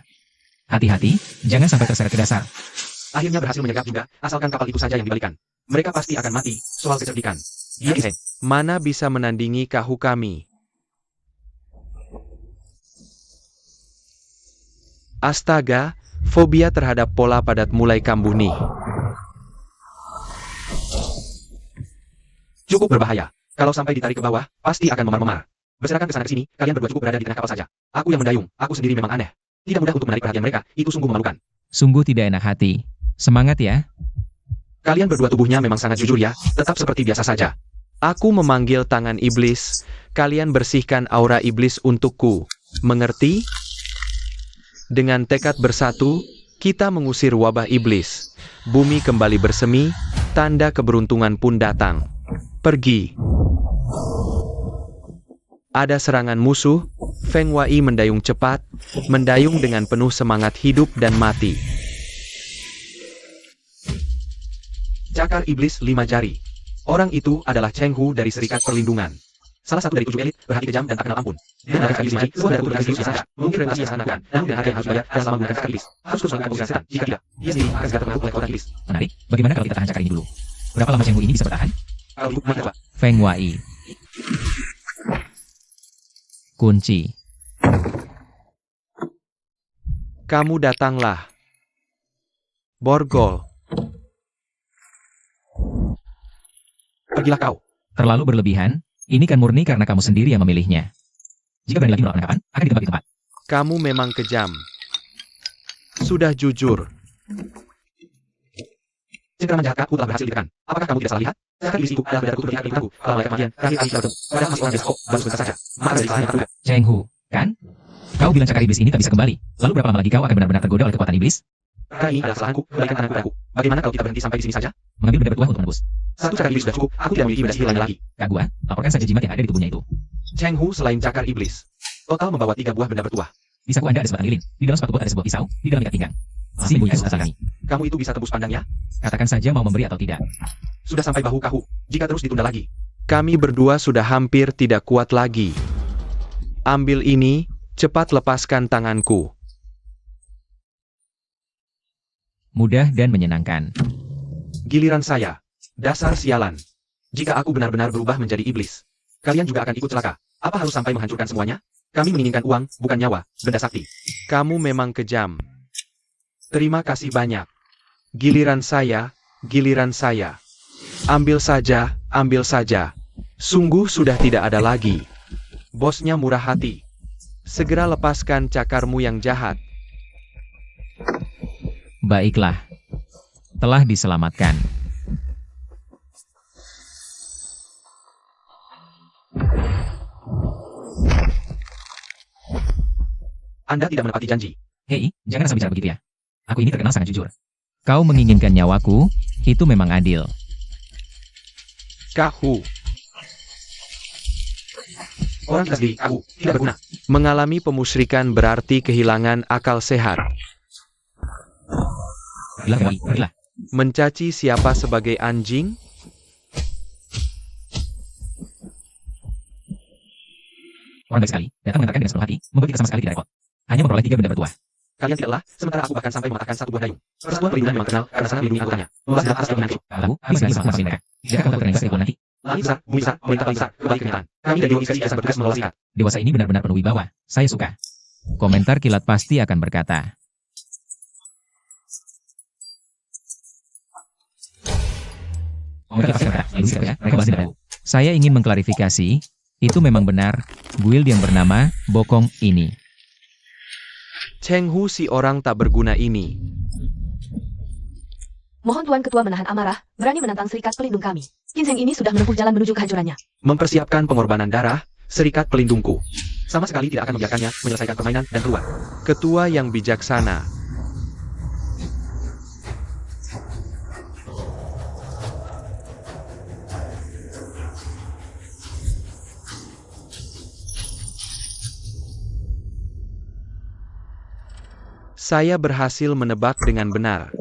Speaker 1: Hati-hati, jangan sampai terseret ke dasar.
Speaker 4: Akhirnya berhasil menyergap juga, asalkan kapal itu saja yang dibalikan. Mereka pasti akan mati, soal kecerdikan. Ya, Kiseng. Mana bisa menandingi kahu kami? Astaga, fobia terhadap pola padat mulai kambuh nih. Cukup berbahaya. Kalau sampai ditarik ke bawah, pasti akan memar-memar. Berserakan ke sana ke sini, kalian berdua cukup berada di tengah kapal saja. Aku yang mendayung, aku sendiri memang aneh. Tidak mudah untuk menarik perhatian mereka, itu sungguh memalukan.
Speaker 1: Sungguh tidak enak hati. Semangat ya.
Speaker 4: Kalian berdua tubuhnya memang sangat jujur ya, tetap seperti biasa saja. Aku memanggil tangan iblis, kalian bersihkan aura iblis untukku. Mengerti? Dengan tekad bersatu, kita mengusir wabah iblis. Bumi kembali bersemi, tanda keberuntungan pun datang. Pergi. Ada serangan musuh, Feng Wai mendayung cepat, mendayung dengan penuh semangat hidup dan mati.
Speaker 3: Cakar iblis 5 jari. Orang itu adalah Cheng Hu dari Serikat Perlindungan. Salah satu dari 7 elit, berhati kejam dan tak kenal ampun. Dengan harga iblis magic, sebuah darah turunan misterius yang ada. Mungkin reputasi yang sangat namun dengan harga yang harus dibayar dan selama menggunakan cakar iblis. Harus terus melakukan pengobatan setan. Jika tidak, dia sendiri akan segera terpengaruh oleh kekuatan iblis.
Speaker 1: Menarik, bagaimana kalau kita tahan cakar ini dulu? Berapa lama Cheng Hu ini bisa bertahan?
Speaker 3: Kalau itu, mari coba.
Speaker 1: Feng Wai. Kunci.
Speaker 4: Kamu datanglah. Borgol.
Speaker 3: Pergilah kau.
Speaker 1: Terlalu berlebihan, ini kan murni karena kamu sendiri yang memilihnya. Jika berani lagi menolak penangkapan, akan ditembak di tempat.
Speaker 4: Kamu memang kejam. Sudah jujur.
Speaker 3: Cengkraman jahat Kakku telah berhasil ditekan. Apakah kamu tidak salah lihat? Cakar iblis itu adalah darahku seperti akan ikutku. Kalau malaikat kematian, terakhir kali kita bertemu. Padahal masih orang biasa kok, baru sebentar saja. Maka dari salahnya juga.
Speaker 1: Cheng Hu, kan? Kau bilang cakar iblis ini tak bisa kembali. Lalu berapa lama lagi kau akan benar-benar tergoda oleh kekuatan iblis?
Speaker 3: Karena ini adalah kesalahanku, kembalikan tanganku padaku. Bagaimana kalau kita berhenti sampai di sini saja?
Speaker 1: Mengambil benda bertuah untuk menembus.
Speaker 3: Satu cakar iblis sudah cukup, aku tidak memiliki benda sihir lainnya lagi.
Speaker 1: Kak Gua, laporkan saja jimat yang ada di tubuhnya itu.
Speaker 3: Cheng Hu selain cakar iblis, total membawa 3 buah benda bertuah.
Speaker 1: Di saku Anda ada sebatang lilin. Di dalam sepatu bot ada sebuah pisau. Di dalam ikat pinggang. Masih bunyi sebelah kami.
Speaker 3: Kamu itu bisa tembus pandangnya?
Speaker 1: Katakan saja mau memberi atau tidak.
Speaker 3: Sudah sampai bahu kahu. Jika terus ditunda lagi,
Speaker 4: Kami berdua sudah hampir tidak kuat lagi. Ambil ini, cepat lepaskan tanganku.
Speaker 1: Mudah dan menyenangkan.
Speaker 3: giliran saya. Dasar sialan. Jika aku benar-benar berubah menjadi iblis, kalian juga akan ikut celaka. Apa harus sampai menghancurkan semuanya? Kami menginginkan uang, bukan nyawa, benda sakti.
Speaker 4: Kamu memang kejam. Terima kasih banyak. Giliran saya, giliran saya. Ambil saja, ambil saja. Sungguh sudah tidak ada lagi. Bosnya murah hati. Segera lepaskan cakarmu yang jahat.
Speaker 1: Baiklah. Telah diselamatkan.
Speaker 3: Anda tidak menepati janji.
Speaker 1: Hei, jangan asal bicara begitu ya. Aku ini terkenal sangat jujur. Kau menginginkan nyawaku, itu memang adil.
Speaker 4: Kahu.
Speaker 3: Orang jelas diri aku tidak berguna.
Speaker 4: Mengalami pemusyrikan berarti kehilangan akal sehat.
Speaker 1: Pergilah, Feng Wai, pergilah.
Speaker 4: Mencaci siapa sebagai anjing?
Speaker 1: Orang baik sekali, datang mengantarkan dengan sepenuh hati, membuat kita sama sekali tidak repot. Hanya memperoleh 3 benda bertuah.
Speaker 3: Kalian tidak lelah, sementara aku bahkan sampai mematahkan 1 buah dayung. Persatuan Perlindungan memang terkenal karena sangat melindungi anggotanya. Membahas dengan atas keinginan itu.
Speaker 1: Lalu, habis lagi sama mereka. Jika kau tahu terkena kehebohan nanti,
Speaker 3: Langit besar, bumi besar, pemerintah paling besar, kembali kenyataan. Kami dari Dewa Inspeksi biasa bertugas mengelola sikat.
Speaker 1: dewasa ini benar-benar penuh wibawa. Saya suka. Komentar kilat pasti akan berkata. Komentar pasti berkata, "Lalu siapa ya? Mereka bahas dahulu." Saya ingin mengklarifikasi, itu memang benar, guild yang bernama Bokong ini.
Speaker 4: Cheng Hu si orang tak berguna ini.
Speaker 2: Mohon Tuan Ketua menahan amarah, berani menantang serikat pelindung kami. Ginseng ini sudah menempuh jalan menuju kehancurannya.
Speaker 3: Mempersiapkan pengorbanan darah, serikat pelindungku. Sama sekali tidak akan membiarkannya menyelesaikan permainan dan keluar.
Speaker 4: Ketua yang bijaksana. Saya berhasil menebak dengan benar.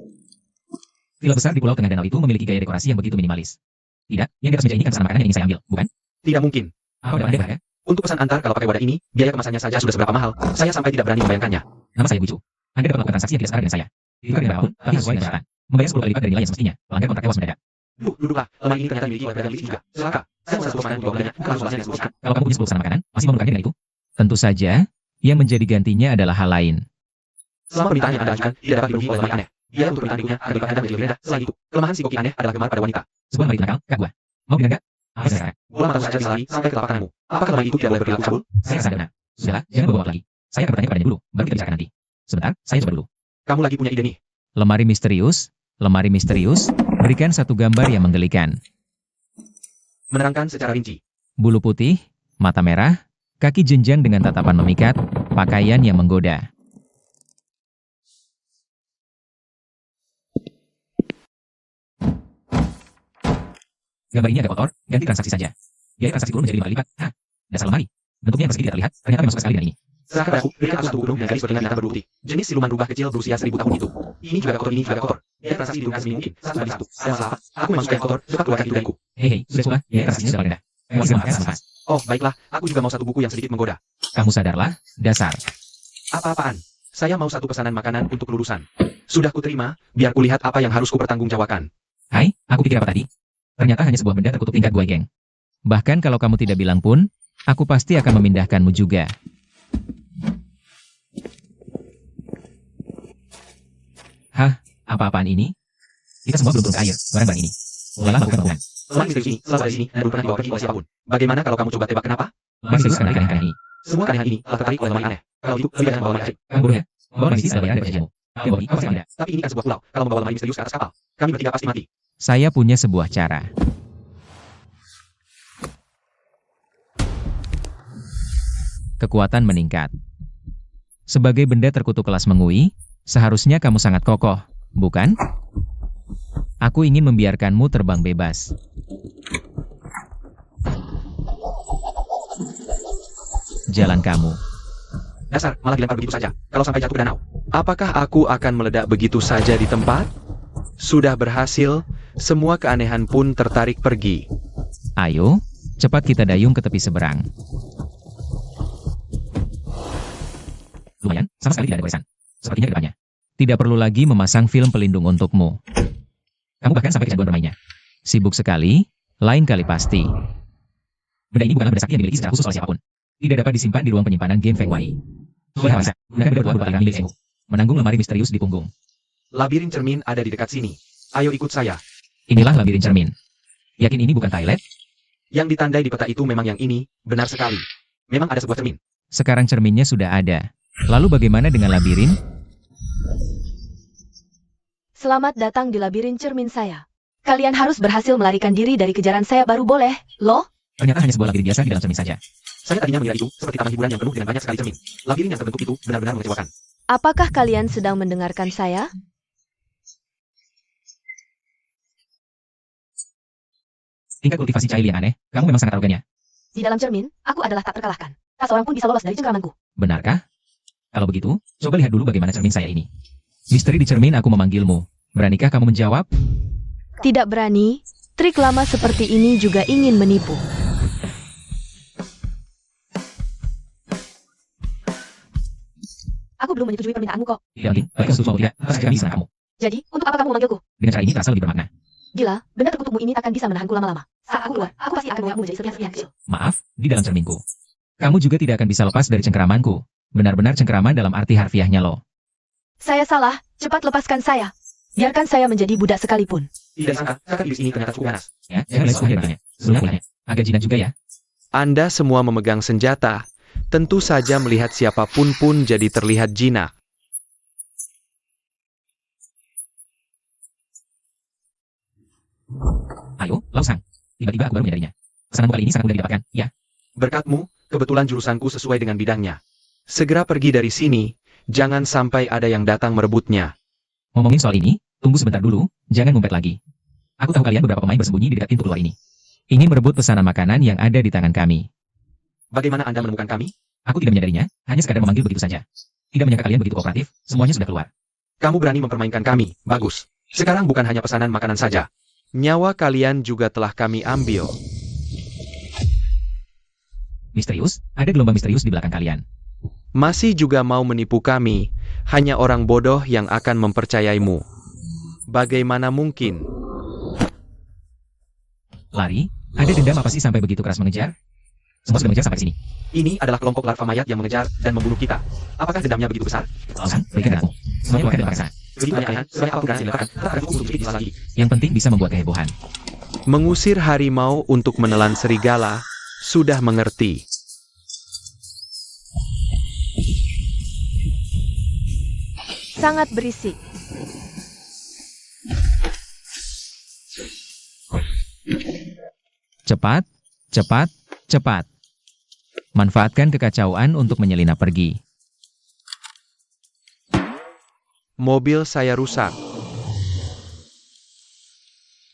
Speaker 1: Villa besar di Pulau Tengah Danau itu memiliki gaya dekorasi yang begitu minimalis. Tidak, yang di atas meja ini kan pesanan makanan yang ingin saya ambil, bukan?
Speaker 3: Tidak mungkin.
Speaker 1: Apa ada berharga?
Speaker 3: Untuk pesan antar kalau pakai wadah ini, biaya kemasannya saja sudah seberapa mahal. Saya sampai tidak berani membayangkannya.
Speaker 1: Nama saya Bucu. Anda dapat melakukan transaksi yang tidak setara dengan saya. Ditukar dengan apapun, tapi sesuai dengan syaratan. Membayar 10 kali lipat dari nilai yang semestinya. Pelanggan kontrak tewas mendadak.
Speaker 3: Duduklah. Lemari ini ternyata dimiliki oleh pedagang licik juga. Celaka. Saya mau 10 makanan di bawah bedanya, bukan langsung dengan 10
Speaker 1: Kalau kamu punya 10 pesanan makanan, masih mau menukarnya dengan itu? Tentu saja, yang menjadi gantinya adalah hal lain.
Speaker 3: Selama permintaan yang Anda ajukan tidak dapat dipenuhi oleh lemari aneh. Biaya untuk permintaan berikutnya akan dilipat Anda menjadi lebih rendah. Selain itu, kelemahan si koki aneh adalah gemar pada wanita.
Speaker 1: Sebuah lemari nakal, Kak Gua. Mau dengan gak? Apa sekarang?
Speaker 3: Bola matamu saja bisa lari sampai ke telapak tanganmu. Apakah lemari itu tidak boleh berperilaku cabul?
Speaker 1: Saya rasa benar. Sudahlah, jangan bawa lagi. Saya akan bertanya padanya dulu, baru kita bicarakan nanti. Sebentar, saya coba dulu.
Speaker 3: Kamu lagi punya ide nih.
Speaker 1: Lemari misterius, berikan satu gambar yang menggelikan.
Speaker 3: Menerangkan secara rinci.
Speaker 1: Bulu putih, mata merah, kaki jenjang dengan tatapan memikat, pakaian yang menggoda. Gambar ini agak kotor, ganti transaksi saja. Biaya transaksi turun menjadi 5 kali lipat. Hah, dasar lemari. Bentuknya yang meski tidak terlihat, ternyata memang suka sekali dengan ini.
Speaker 3: Serahkan padaku, berikan aku satu gunung dengan garis berkelingkan datar berbukti. Jenis siluman rubah kecil berusia 1000 tahun itu. Ini juga kotor, ini juga kotor. Biar transaksi diturunkan seminggu mungkin. Satu banding satu. Ada masalah apa? Aku memang suka yang kotor, cepat keluarkan itu dariku.
Speaker 1: Hei, sudah, ya transaksinya sudah rendah. Terima kasih maafkan sama.
Speaker 3: Oh, baiklah, aku juga mau satu buku yang sedikit menggoda.
Speaker 1: Kamu sadarlah, dasar.
Speaker 3: Apa-apaan? Saya mau satu pesanan makanan untuk lulusan. Sudah kuterima, biar kulihat apa yang harus kupertanggungjawabkan.
Speaker 1: Hai, aku pikir apa tadi? Ternyata hanya sebuah benda terkutuk tingkat geng. Bahkan kalau kamu tidak bilang pun, aku pasti akan memindahkanmu juga. Hah, apa-apaan ini? Kita semua belum turun ke air, barang-barang ini. Mulailah melakukan hubungan.
Speaker 3: Lemari misterius ini selalu ada di sini dan belum pernah dibawa pergi oleh siapapun. Bagaimana kalau kamu coba tebak kenapa?
Speaker 1: Lemari misterius akan menarik aneh ini.
Speaker 3: Semua kanehan ini telah tertarik oleh lemari aneh. Kalau gitu, lebih baik membawa lemari ajaib.
Speaker 1: Kamu bodoh ya? Bawa lemari mistis adalah bayaran dari pekerjaanmu. Tapi Bobby, kau pasti tidak.
Speaker 3: Tapi ini kan sebuah pulau. Kalau membawa lemari misterius ke atas kapal, kami bertiga pasti mati.
Speaker 1: Saya punya sebuah cara. Kekuatan meningkat. Sebagai benda terkutuk kelas mengui, seharusnya kamu sangat kokoh, bukan? Aku ingin membiarkanmu terbang bebas. Jalan kamu.
Speaker 3: Dasar, malah dilempar begitu saja. Kalau sampai jatuh ke danau.
Speaker 4: Apakah aku akan meledak begitu saja di tempat? Sudah berhasil, semua keanehan pun tertarik pergi.
Speaker 1: Ayo, cepat kita dayung ke tepi seberang. Lumayan, sama sekali tidak ada goresan. Sepertinya ke depannya. Tidak perlu lagi memasang film pelindung untukmu. Kamu bahkan sampai kecanduan bermainnya. Sibuk sekali, lain kali pasti. Benda ini bukanlah benda sakti yang dimiliki secara khusus oleh siapapun. Tidak dapat disimpan di ruang penyimpanan game Feng Wai. Boleh rasa, gunakan benda berupa aliran milikmu. Menanggung lemari misterius di punggung.
Speaker 3: Labirin cermin ada di dekat sini. Ayo ikut saya.
Speaker 1: Inilah labirin cermin. Yakin ini bukan toilet?
Speaker 3: Yang ditandai di peta itu memang yang ini, benar sekali. Memang ada sebuah cermin.
Speaker 1: Sekarang cerminnya sudah ada. Lalu bagaimana dengan labirin?
Speaker 2: Selamat datang di labirin cermin saya. Kalian harus berhasil melarikan diri dari kejaran saya baru boleh, loh?
Speaker 1: Ternyata hanya sebuah labirin biasa di dalam cermin saja.
Speaker 3: Saya tadinya mengira itu seperti taman hiburan yang penuh dengan banyak sekali cermin. Labirin yang terbentuk itu benar-benar mengecewakan.
Speaker 2: Apakah kalian sedang mendengarkan saya?
Speaker 1: Tingkat kultivasi Caili yang aneh, kamu memang sangat arogannya.
Speaker 2: Di dalam cermin, aku adalah tak terkalahkan. Tak seorang pun bisa lolos dari cengkramanku.
Speaker 1: Benarkah? Kalau begitu, coba lihat dulu bagaimana cermin saya ini. Misteri di cermin aku memanggilmu. Beranikah kamu menjawab?
Speaker 2: Tidak berani, trik lama seperti ini juga ingin menipu. Aku belum menyetujui permintaanmu kok.
Speaker 1: Tidak penting, baik kamu setuju atau tidak, harus kami senang kamu.
Speaker 2: Jadi, untuk apa kamu memanggilku?
Speaker 1: Dengan cara ini terasa lebih bermakna.
Speaker 2: Gila, benda terkutukmu ini takkan bisa menahanku lama-lama. Saat aku keluar, aku pasti akan menguapmu menjadi serpihan-serpihan kecil.
Speaker 1: Maaf, di dalam cerminku. Kamu juga tidak akan bisa lepas dari cengkeramanku. Benar-benar cengkeraman dalam arti harfiahnya loh.
Speaker 2: Saya salah, cepat lepaskan saya. Biarkan saya menjadi budak sekalipun.
Speaker 3: Tidak sangka, kakak iblis ini ternyata cukup ganas.
Speaker 1: Ya, jangan lihat suhunya dengannya. Sebelumnya ulangnya. Agak jinak juga ya.
Speaker 4: Anda semua memegang senjata. Tentu saja melihat siapapun pun jadi terlihat jinak.
Speaker 1: Ayo, Lausang. Tiba-tiba aku baru menyadarinya. Pesananmu kali ini sangat mudah didapatkan, ya.
Speaker 3: Berkatmu, kebetulan jurusanku sesuai dengan bidangnya.
Speaker 4: Segera pergi dari sini, jangan sampai ada yang datang merebutnya.
Speaker 1: Ngomongin soal ini, tunggu sebentar dulu, jangan ngumpet lagi. Aku tahu kalian beberapa pemain bersembunyi di dekat pintu keluar ini. Ingin merebut pesanan makanan yang ada di tangan kami.
Speaker 3: Bagaimana Anda menemukan kami?
Speaker 1: Aku tidak menyadarinya, hanya sekadar memanggil begitu saja. Tidak menyangka kalian begitu kooperatif, semuanya sudah keluar.
Speaker 3: Kamu berani mempermainkan kami, bagus. Sekarang bukan hanya pesanan makanan saja.
Speaker 4: Nyawa kalian juga telah kami ambil.
Speaker 1: Misterius, ada gelombang misterius di belakang kalian.
Speaker 4: Masih juga mau menipu kami, hanya orang bodoh yang akan mempercayaimu. Bagaimana mungkin?
Speaker 1: Lari, ada dendam apa sih sampai begitu keras mengejar? Semua sudah mengejar sampai sini.
Speaker 3: Ini adalah kelompok larva mayat yang mengejar dan membunuh kita. Apakah dendamnya begitu besar?
Speaker 1: Lausang, berikan aku. Semuanya keluarkan dan pakai sana.
Speaker 3: Begitu banyak kalian, sebanyak apapun berhasil dilakukan, tak akan cukup untuk sedikit lagi.
Speaker 1: Yang penting bisa membuat kehebohan.
Speaker 4: Mengusir harimau untuk menelan serigala, sudah mengerti.
Speaker 2: Sangat berisik.
Speaker 1: Cepat, cepat, cepat. Manfaatkan kekacauan untuk menyelinap pergi.
Speaker 4: Mobil saya rusak.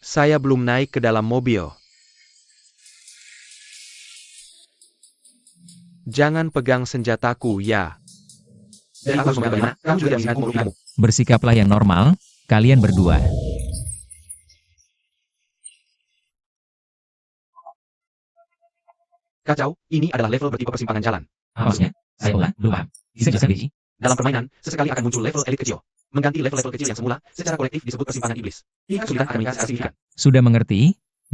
Speaker 4: Saya belum naik ke dalam mobil. Jangan pegang senjataku ya.
Speaker 3: Dari aku harus bagaimana? Kamu juga tidak bisa mengumpulkan kamu.
Speaker 1: Bersikaplah yang normal, kalian berdua.
Speaker 3: Kacau, ini adalah level bertipe persimpangan jalan.
Speaker 1: Maksudnya? Saya ulang, belum paham. Bisa jelaskan, Beji?
Speaker 3: Dalam permainan, sesekali akan muncul level elit kecil. Mengganti level-level kecil yang semula, secara kolektif disebut persimpangan iblis. Tingkat kesulitan akan meningkat secara signifikan.
Speaker 1: Sudah mengerti?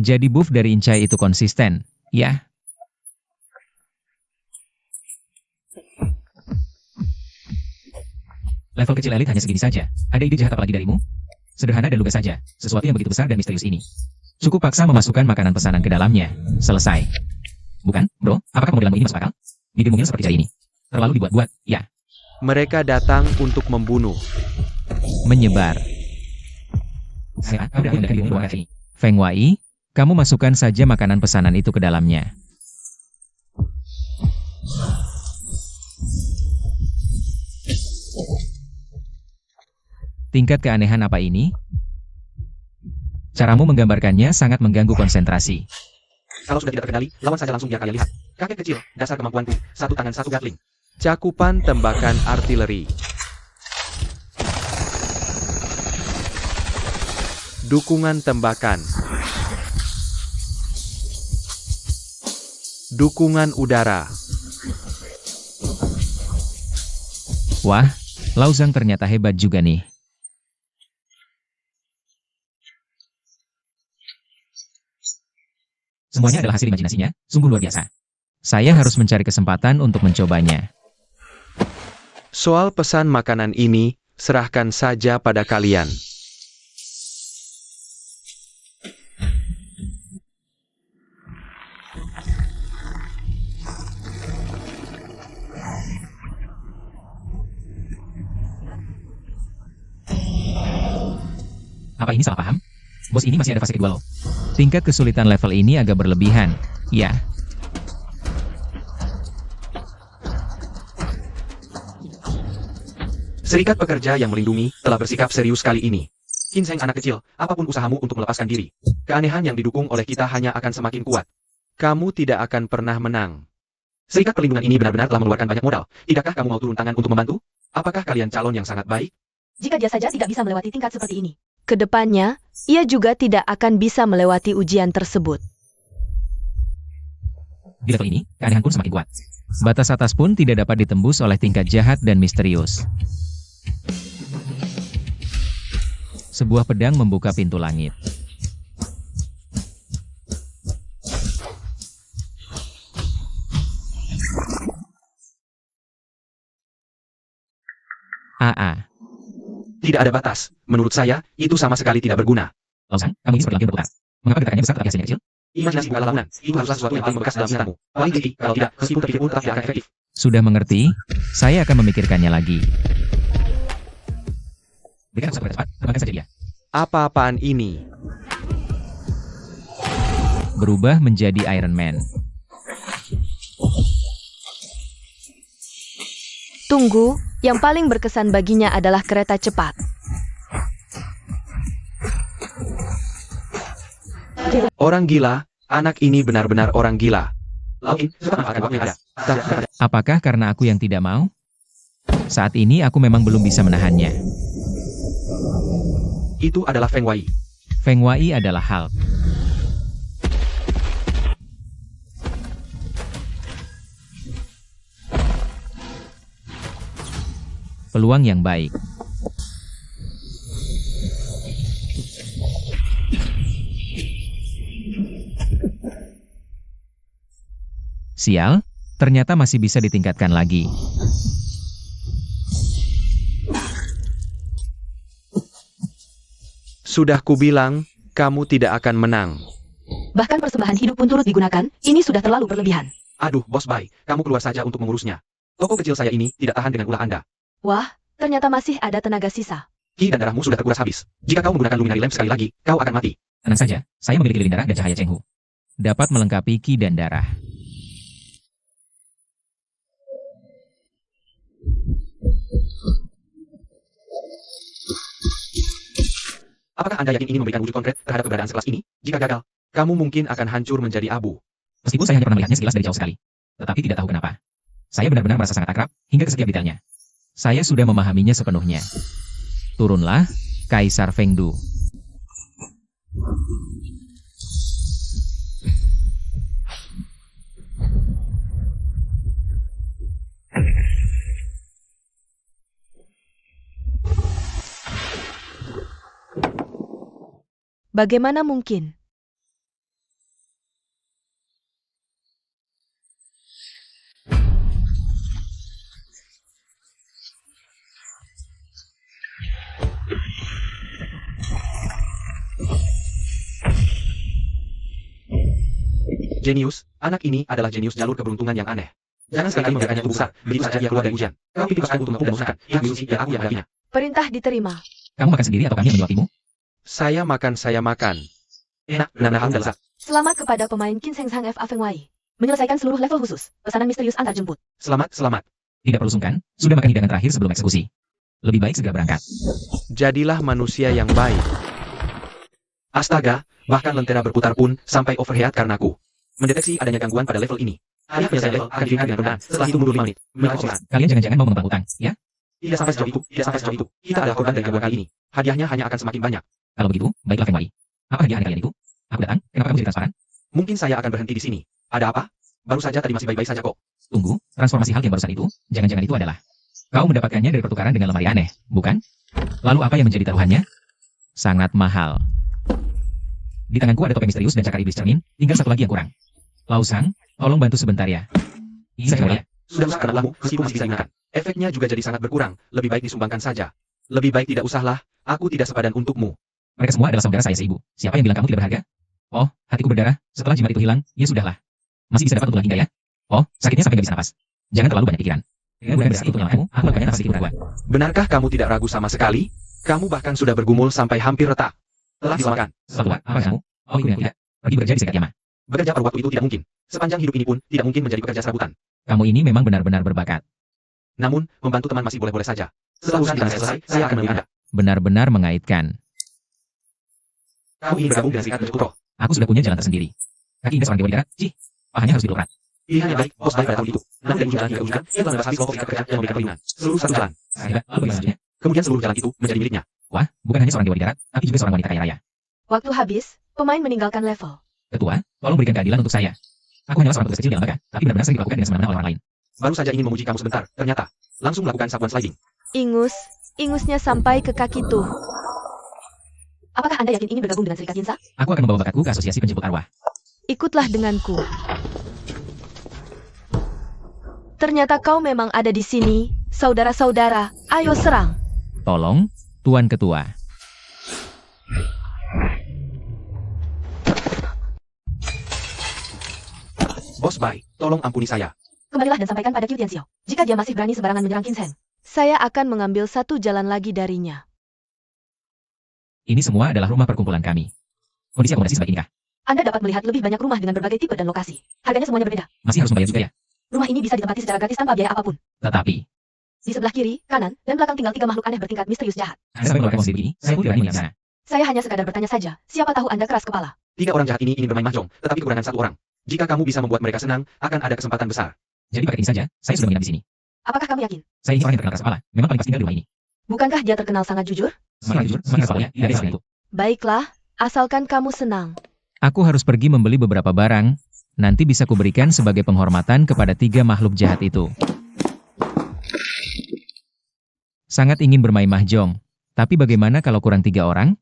Speaker 1: Jadi buff dari Incai itu konsisten, ya? Level kecil elit hanya segini saja. Ada ide jahat apalagi darimu? Sederhana dan lugas saja. Sesuatu yang begitu besar dan misterius ini. Cukup paksa memasukkan makanan pesanan ke dalamnya. Selesai. Bukan, bro? Apakah modelanmu ini masuk akal? Bibir mungil seperti jari ini. Terlalu dibuat-buat, ya.
Speaker 4: Mereka datang untuk membunuh.
Speaker 1: Menyebar. Feng Wai, kamu masukkan saja makanan pesanan itu ke dalamnya. Tingkat keanehan apa ini? Caramu menggambarkannya sangat mengganggu konsentrasi.
Speaker 3: Kalau sudah tidak terkendali, lawan saja langsung biar kalian lihat. Kakek kecil, dasar kemampuanku. Satu tangan satu gatling.
Speaker 4: Cakupan tembakan artileri. Dukungan tembakan. Dukungan udara.
Speaker 1: Wah, Lao Zhang ternyata hebat juga nih. Semuanya adalah hasil imajinasinya, sungguh luar biasa. Saya harus mencari kesempatan untuk mencobanya.
Speaker 4: Soal pesan makanan ini, serahkan saja pada kalian.
Speaker 1: Apa ini salah paham? Bos ini masih ada fase kedua loh. Tingkat kesulitan level ini agak berlebihan, ya.
Speaker 3: Serikat pekerja yang melindungi telah bersikap serius kali ini. Kinseng anak kecil, apapun usahamu untuk melepaskan diri. Keanehan yang didukung oleh kita hanya akan semakin kuat.
Speaker 4: Kamu tidak akan pernah menang.
Speaker 3: Serikat perlindungan ini benar-benar telah mengeluarkan banyak modal. Tidakkah kamu mau turun tangan untuk membantu? Apakah kalian calon yang sangat baik?
Speaker 2: Jika dia saja tidak bisa melewati tingkat seperti ini. Kedepannya, ia juga tidak akan bisa melewati ujian tersebut.
Speaker 1: Di level ini, keanehan pun semakin kuat. Batas atas pun tidak dapat ditembus oleh tingkat jahat dan misterius. Sebuah pedang membuka pintu langit. AA.
Speaker 3: Tidak ada batas. Menurut saya, itu sama sekali tidak berguna.
Speaker 1: Lao Zhang, kamu ini seperti lampion berputar. Mengapa gerakannya besar tapi hasilnya kecil?
Speaker 3: Imajinasi bukanlah lamunan. Itu haruslah sesuatu yang paling membekas dalam ingatanmu. Paling tinggi, kalau tidak, meskipun terpikir pun tetap tidak akan efektif.
Speaker 1: Sudah mengerti? Saya akan memikirkannya lagi. Berikan aku satu cepat, terbangkan saja dia.
Speaker 4: Apa-apaan ini?
Speaker 1: Berubah menjadi Iron Man.
Speaker 2: Tunggu, yang paling berkesan baginya adalah kereta cepat.
Speaker 3: Orang gila, anak ini benar-benar orang gila. Lalu, tetap manfaatkan waktu yang ada.
Speaker 1: Apakah karena aku yang tidak mau? Saat ini aku memang belum bisa menahannya.
Speaker 3: Itu adalah Feng Wai.
Speaker 1: Feng Wai adalah Hulk. Peluang yang baik. Sial, ternyata masih bisa ditingkatkan lagi.
Speaker 4: Sudah kubilang, kamu tidak akan menang.
Speaker 2: Bahkan persembahan hidup pun turut digunakan, ini sudah terlalu berlebihan.
Speaker 3: Aduh, Bos Bai, kamu keluar saja untuk mengurusnya. Toko kecil saya ini tidak tahan dengan ulah Anda.
Speaker 2: Wah, ternyata masih ada tenaga sisa.
Speaker 3: Ki dan darahmu sudah terkuras habis. Jika kau menggunakan Luminary Lamp sekali lagi, kau akan mati.
Speaker 1: Tenang saja, saya memiliki lilin darah dan cahaya Cheng Hu. Dapat melengkapi ki dan darah.
Speaker 3: Apakah Anda yakin ini memberikan wujud konkret terhadap keberadaan sekelas ini? Jika gagal,
Speaker 4: Kamu mungkin akan hancur menjadi abu.
Speaker 1: Meskipun saya hanya pernah melihatnya sekilas dari jauh sekali. Tetapi tidak tahu kenapa. Saya benar-benar merasa sangat akrab, hingga ke setiap detailnya. Saya sudah memahaminya sepenuhnya. Turunlah, Kaisar Fengdu.
Speaker 2: Bagaimana mungkin?
Speaker 3: Jenius, anak ini adalah jenius jalur keberuntungan yang aneh. Jangan sekali-kali membiarkannya tumbuh besar, begitu saja ia keluar dari ujian. Kau pikirkan untuk memupuk dan memusnahkan, ia ilusi dan aku yang menghadapinya.
Speaker 2: Perintah diterima.
Speaker 1: Kamu makan sendiri atau kami yang menyuapimu?
Speaker 4: Saya makan.
Speaker 3: Enak, benar-benar dan lezat.
Speaker 2: Selamat kepada pemain Qin Sheng Sang FA Feng Wei. Menyelesaikan seluruh level khusus. Pesanan misterius antar jemput.
Speaker 3: Selamat.
Speaker 1: Tidak perlu sungkan, sudah makan hidangan terakhir sebelum eksekusi. Lebih baik segera berangkat.
Speaker 4: Jadilah manusia yang baik.
Speaker 3: Astaga, bahkan lentera berputar pun sampai overheat karenaku. Mendeteksi adanya gangguan pada level ini. Hadiah penyelesaian level akan dikirimkan dengan perlahan. Setelah itu mundur 5 menit. Menit kosongan.
Speaker 1: Kalian jangan-jangan mau mengembang utang, ya?
Speaker 3: Tidak sampai sejauh itu. Kita adalah korban dari gangguan kali ini. Hadiahnya hanya akan semakin banyak.
Speaker 1: Kalau begitu, baiklah Feng Wei. Apa hadiah kalian itu? Aku datang, kenapa kamu jadi transparan?
Speaker 3: Mungkin saya akan berhenti di sini. Ada apa? Baru saja tadi masih baik-baik saja kok.
Speaker 1: Tunggu, transformasi Hulk yang barusan itu, jangan-jangan itu adalah kau mendapatkannya dari pertukaran dengan lemari aneh, bukan? Lalu apa yang menjadi taruhannya? Sangat mahal. Di tanganku ada topeng misterius dan cakar iblis cermin, tinggal satu lagi yang kurang. Lausang, tolong bantu sebentar ya. Ini saya ya.
Speaker 3: Sudah usah karena meskipun masih bisa digunakan. Efeknya juga jadi sangat berkurang. Lebih baik disumbangkan saja. Lebih baik tidak usahlah. Aku tidak sepadan untukmu.
Speaker 1: Mereka semua adalah saudara saya seibu. Siapa yang bilang kamu tidak berharga? Oh, hatiku berdarah. Setelah jimat itu hilang, ya sudahlah. Masih bisa dapat untuk lagi enggak ya? Oh, sakitnya sampai nggak bisa napas. Jangan terlalu banyak pikiran. Dengan bulan bersih untuk nyalamu, aku melakukannya tanpa sedikit keraguan.
Speaker 3: Benarkah kamu tidak ragu sama sekali? Kamu bahkan sudah bergumul sampai hampir retak. Telah diselamatkan.
Speaker 1: Setelah apa kamu? Oh, itu yang tidak. Pergi bekerja di Segatiyama.
Speaker 3: Bekerja pada waktu itu tidak mungkin. Sepanjang hidup ini pun tidak mungkin menjadi pekerja serabutan.
Speaker 1: Kamu ini memang benar-benar berbakat.
Speaker 3: Namun, membantu teman masih boleh-boleh saja. Setelah urusan kita selesai, saya akan menemui Anda.
Speaker 1: Benar-benar mengaitkan.
Speaker 3: Kamu ingin bergabung dengan Serikat Penjemput Roh.
Speaker 1: Aku sudah punya jalan tersendiri. Kaki indah seorang dewa di darat, cih. Pahanya harus didobrak.
Speaker 3: Pilihan yang baik, bos baik pada tahun itu. Namun dari ujung jalan hingga ujung jalan, ia telah membahas habis kelompok serikat pekerja yang memberikan perlindungan. Seluruh satu jalan.
Speaker 1: Hebat, lalu selanjutnya.
Speaker 3: Kemudian seluruh jalan itu menjadi miliknya.
Speaker 1: Wah, bukan hanya seorang dewa di darat, tapi juga seorang wanita kaya raya.
Speaker 2: Waktu habis, pemain meninggalkan level.
Speaker 1: Ketua, tolong berikan keadilan untuk saya. Aku hanyalah seorang tugas kecil di lembaga, tapi benar-benar sering dilakukan dengan semena-mena oleh orang lain.
Speaker 3: Baru saja ingin memuji kamu sebentar, ternyata langsung melakukan sapuan sliding.
Speaker 2: Ingusnya sampai ke kaki tuh. Apakah Anda yakin ingin bergabung dengan Serikat Jinsa?
Speaker 1: Aku akan membawa bakatku ke Asosiasi Penjemput Arwah.
Speaker 2: Ikutlah denganku. Ternyata kau memang ada di sini. Saudara-saudara, ayo serang.
Speaker 1: Tolong, Tuan Ketua.
Speaker 3: Bos Bai, tolong ampuni saya.
Speaker 5: Kembalilah dan sampaikan pada Qiu Tianxiao. Jika dia masih berani sembarangan menyerang Qin Sheng.
Speaker 2: Saya akan mengambil satu jalan lagi darinya.
Speaker 1: Ini semua adalah rumah perkumpulan kami. Kondisi akomodasi sebaik inikah?
Speaker 5: Anda dapat melihat lebih banyak rumah dengan berbagai tipe dan lokasi. Harganya semuanya berbeda.
Speaker 1: Masih harus membayar juga ya?
Speaker 5: Rumah ini bisa ditempati secara gratis tanpa biaya apapun.
Speaker 1: Tetapi,
Speaker 5: Di sebelah kiri, kanan, dan belakang tinggal 3 makhluk aneh bertingkat misterius jahat.
Speaker 1: Anda sampai mengeluarkan uang begini, saya pun tidak berani melihat sana.
Speaker 5: Saya hanya sekadar bertanya saja, siapa tahu Anda keras kepala.
Speaker 3: 3 orang jahat ini ingin bermain mahjong, tetapi kekurangan 1 orang. Jika kamu bisa membuat mereka senang, akan ada kesempatan besar.
Speaker 1: Jadi pakai ini saja, saya sudah menginap di sini.
Speaker 5: Apakah kamu yakin?
Speaker 1: Saya ini orang yang terkenal keras kepala, memang paling pas tinggal di rumah ini.
Speaker 2: Bukankah dia terkenal sangat jujur?
Speaker 1: Semakin jujur, semakin keras kepalanya, tidak ada yang itu.
Speaker 2: Baiklah, asalkan kamu senang.
Speaker 1: Aku harus pergi membeli beberapa barang, nanti bisa kuberikan sebagai penghormatan kepada 3 makhluk jahat itu. Sangat ingin bermain mahjong, tapi bagaimana kalau kurang 3 orang?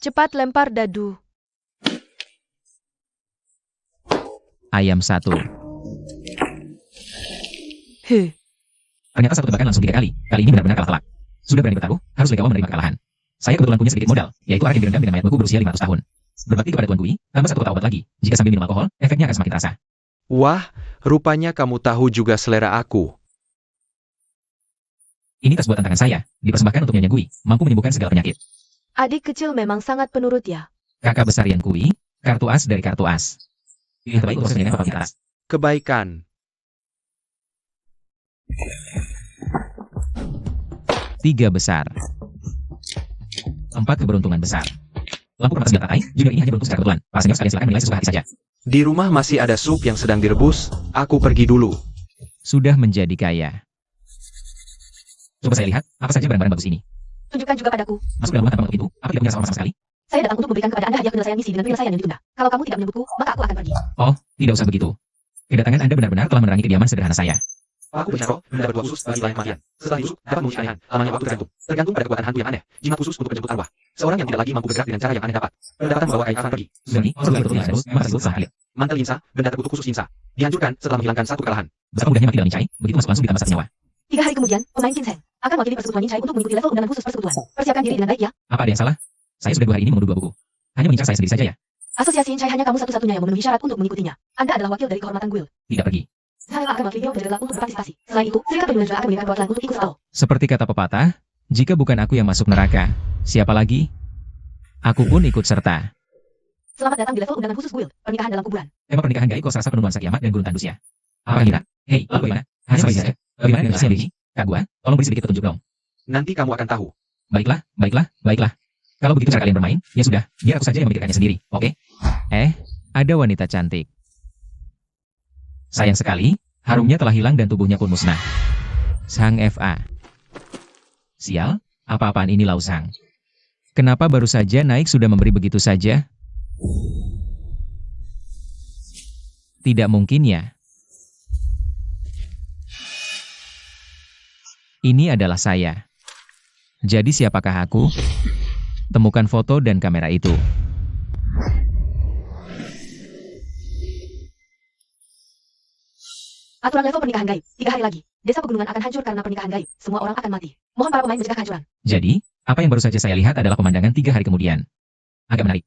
Speaker 2: Cepat lempar dadu.
Speaker 1: Ayam 1. Ternyata satu tebakan langsung 3 kali. Kali ini benar-benar kalah telak. Sudah berani bertaruh, harus legawa menerima kekalahan. Saya kebetulan punya sedikit modal, yaitu arak yang direndam dengan mayat beku berusia 500 tahun. Berbakti kepada Tuan Gui, tambah 1 kotak obat lagi. Jika sambil minum alkohol, efeknya akan semakin terasa.
Speaker 4: Wah, rupanya kamu tahu juga selera aku.
Speaker 1: Ini tas buatan tangan saya, dipersembahkan untuk Nyonya Gui, mampu menyembuhkan segala penyakit.
Speaker 2: Adik kecil memang sangat penurut ya.
Speaker 1: Kakak besar Yan Kui, kartu as dari kartu as. Pilihan terbaik untuk proses penyaringan papan atas.
Speaker 4: Kebaikan.
Speaker 1: 3 besar. 4 keberuntungan besar. Lampu permata senjata tai, junior ini hanya beruntung secara kebetulan. Para senior sekalian silakan menilai sesuka hati saja.
Speaker 4: Di rumah masih ada sup yang sedang direbus, aku pergi dulu.
Speaker 1: Sudah menjadi kaya. Coba saya lihat, apa saja barang-barang bagus ini.
Speaker 2: Tunjukkan juga padaku.
Speaker 1: Masuk dalam rumah tanpa mengetuk pintu, aku tidak punya sama sekali.
Speaker 2: Saya datang untuk memberikan kepada Anda hadiah penyelesaian misi dengan penyelesaian yang ditunda. Kalau kamu tidak menyebutku, maka aku akan pergi.
Speaker 1: Oh, tidak usah begitu. Kedatangan Anda benar-benar telah menerangi kediaman sederhana saya.
Speaker 3: Aku bercakap, benda berdua khusus bagi lain kematian. Setelah itu, dapat mengusik keanehan. Lamanya waktu tergantung. Tergantung pada kekuatan hantu yang aneh. Jimat khusus untuk menjemput arwah. Seorang yang tidak lagi mampu bergerak dengan cara yang aneh dapat kedapatan membawa kain akan pergi.
Speaker 1: Sudah ini, setelah itu terus, masa itu sangat lihat.
Speaker 3: Mantel Yinsa, benda terkutuk khusus Yinsa. Dihancurkan setelah menghilangkan satu kekalahan.
Speaker 1: Betapa mudahnya mati dalam Nincai, begitu masuk langsung ditambah 1 nyawa.
Speaker 2: 3 hari kemudian, pemain Kinseng akan mewakili persekutuan Nincai untuk mengikuti level undangan khusus persekutuan. Persiapkan diri dengan baik ya.
Speaker 1: Apa ada yang salah? Saya sudah 2 hari ini mengunduh 2 buku. Hanya mengincar saya sendiri saja ya.
Speaker 2: Asosiasi Nincai hanya kamu satu-satunya yang memenuhi syarat untuk mengikutinya. Anda adalah wakil dari kehormatan guild.
Speaker 1: Tidak pergi.
Speaker 2: Saya akan mewakili Dewa untuk berpartisipasi. Selain itu, Serikat Penyelenggaraan akan mengirimkan perwakilan untuk ikut Sao.
Speaker 1: Seperti kata pepatah, jika bukan aku yang masuk neraka, siapa lagi? Aku pun ikut serta.
Speaker 2: Selamat datang di level undangan khusus guild. Pernikahan dalam kuburan.
Speaker 1: Tema pernikahan gaib kau serasa penurunan kiamat dan gurun tandus ya. Apa kira? Hei, lalu bagaimana? Hanya sampai saja. Bagaimana dengan Asia Beji? Kak gua, tolong beri sedikit petunjuk dong.
Speaker 3: Nanti kamu akan tahu.
Speaker 1: Baiklah, baiklah, baiklah. Kalau begitu cara kalian bermain, ya sudah, biar aku saja yang memikirkannya sendiri, oke? Ada wanita cantik. Sayang sekali, harumnya telah hilang dan tubuhnya pun musnah. Sang FA. Sial, apa-apaan ini Lau Sang? Kenapa baru saja naik sudah memberi begitu saja? Tidak mungkin ya. Ini adalah saya. Jadi siapakah aku? Temukan foto dan kamera itu.
Speaker 2: Aturan level pernikahan gaib. 3 hari lagi. Desa pegunungan akan hancur karena pernikahan gaib. Semua orang akan mati. Mohon para pemain mencegah kehancuran.
Speaker 1: Jadi, apa yang baru saja saya lihat adalah pemandangan 3 hari kemudian. Agak menarik.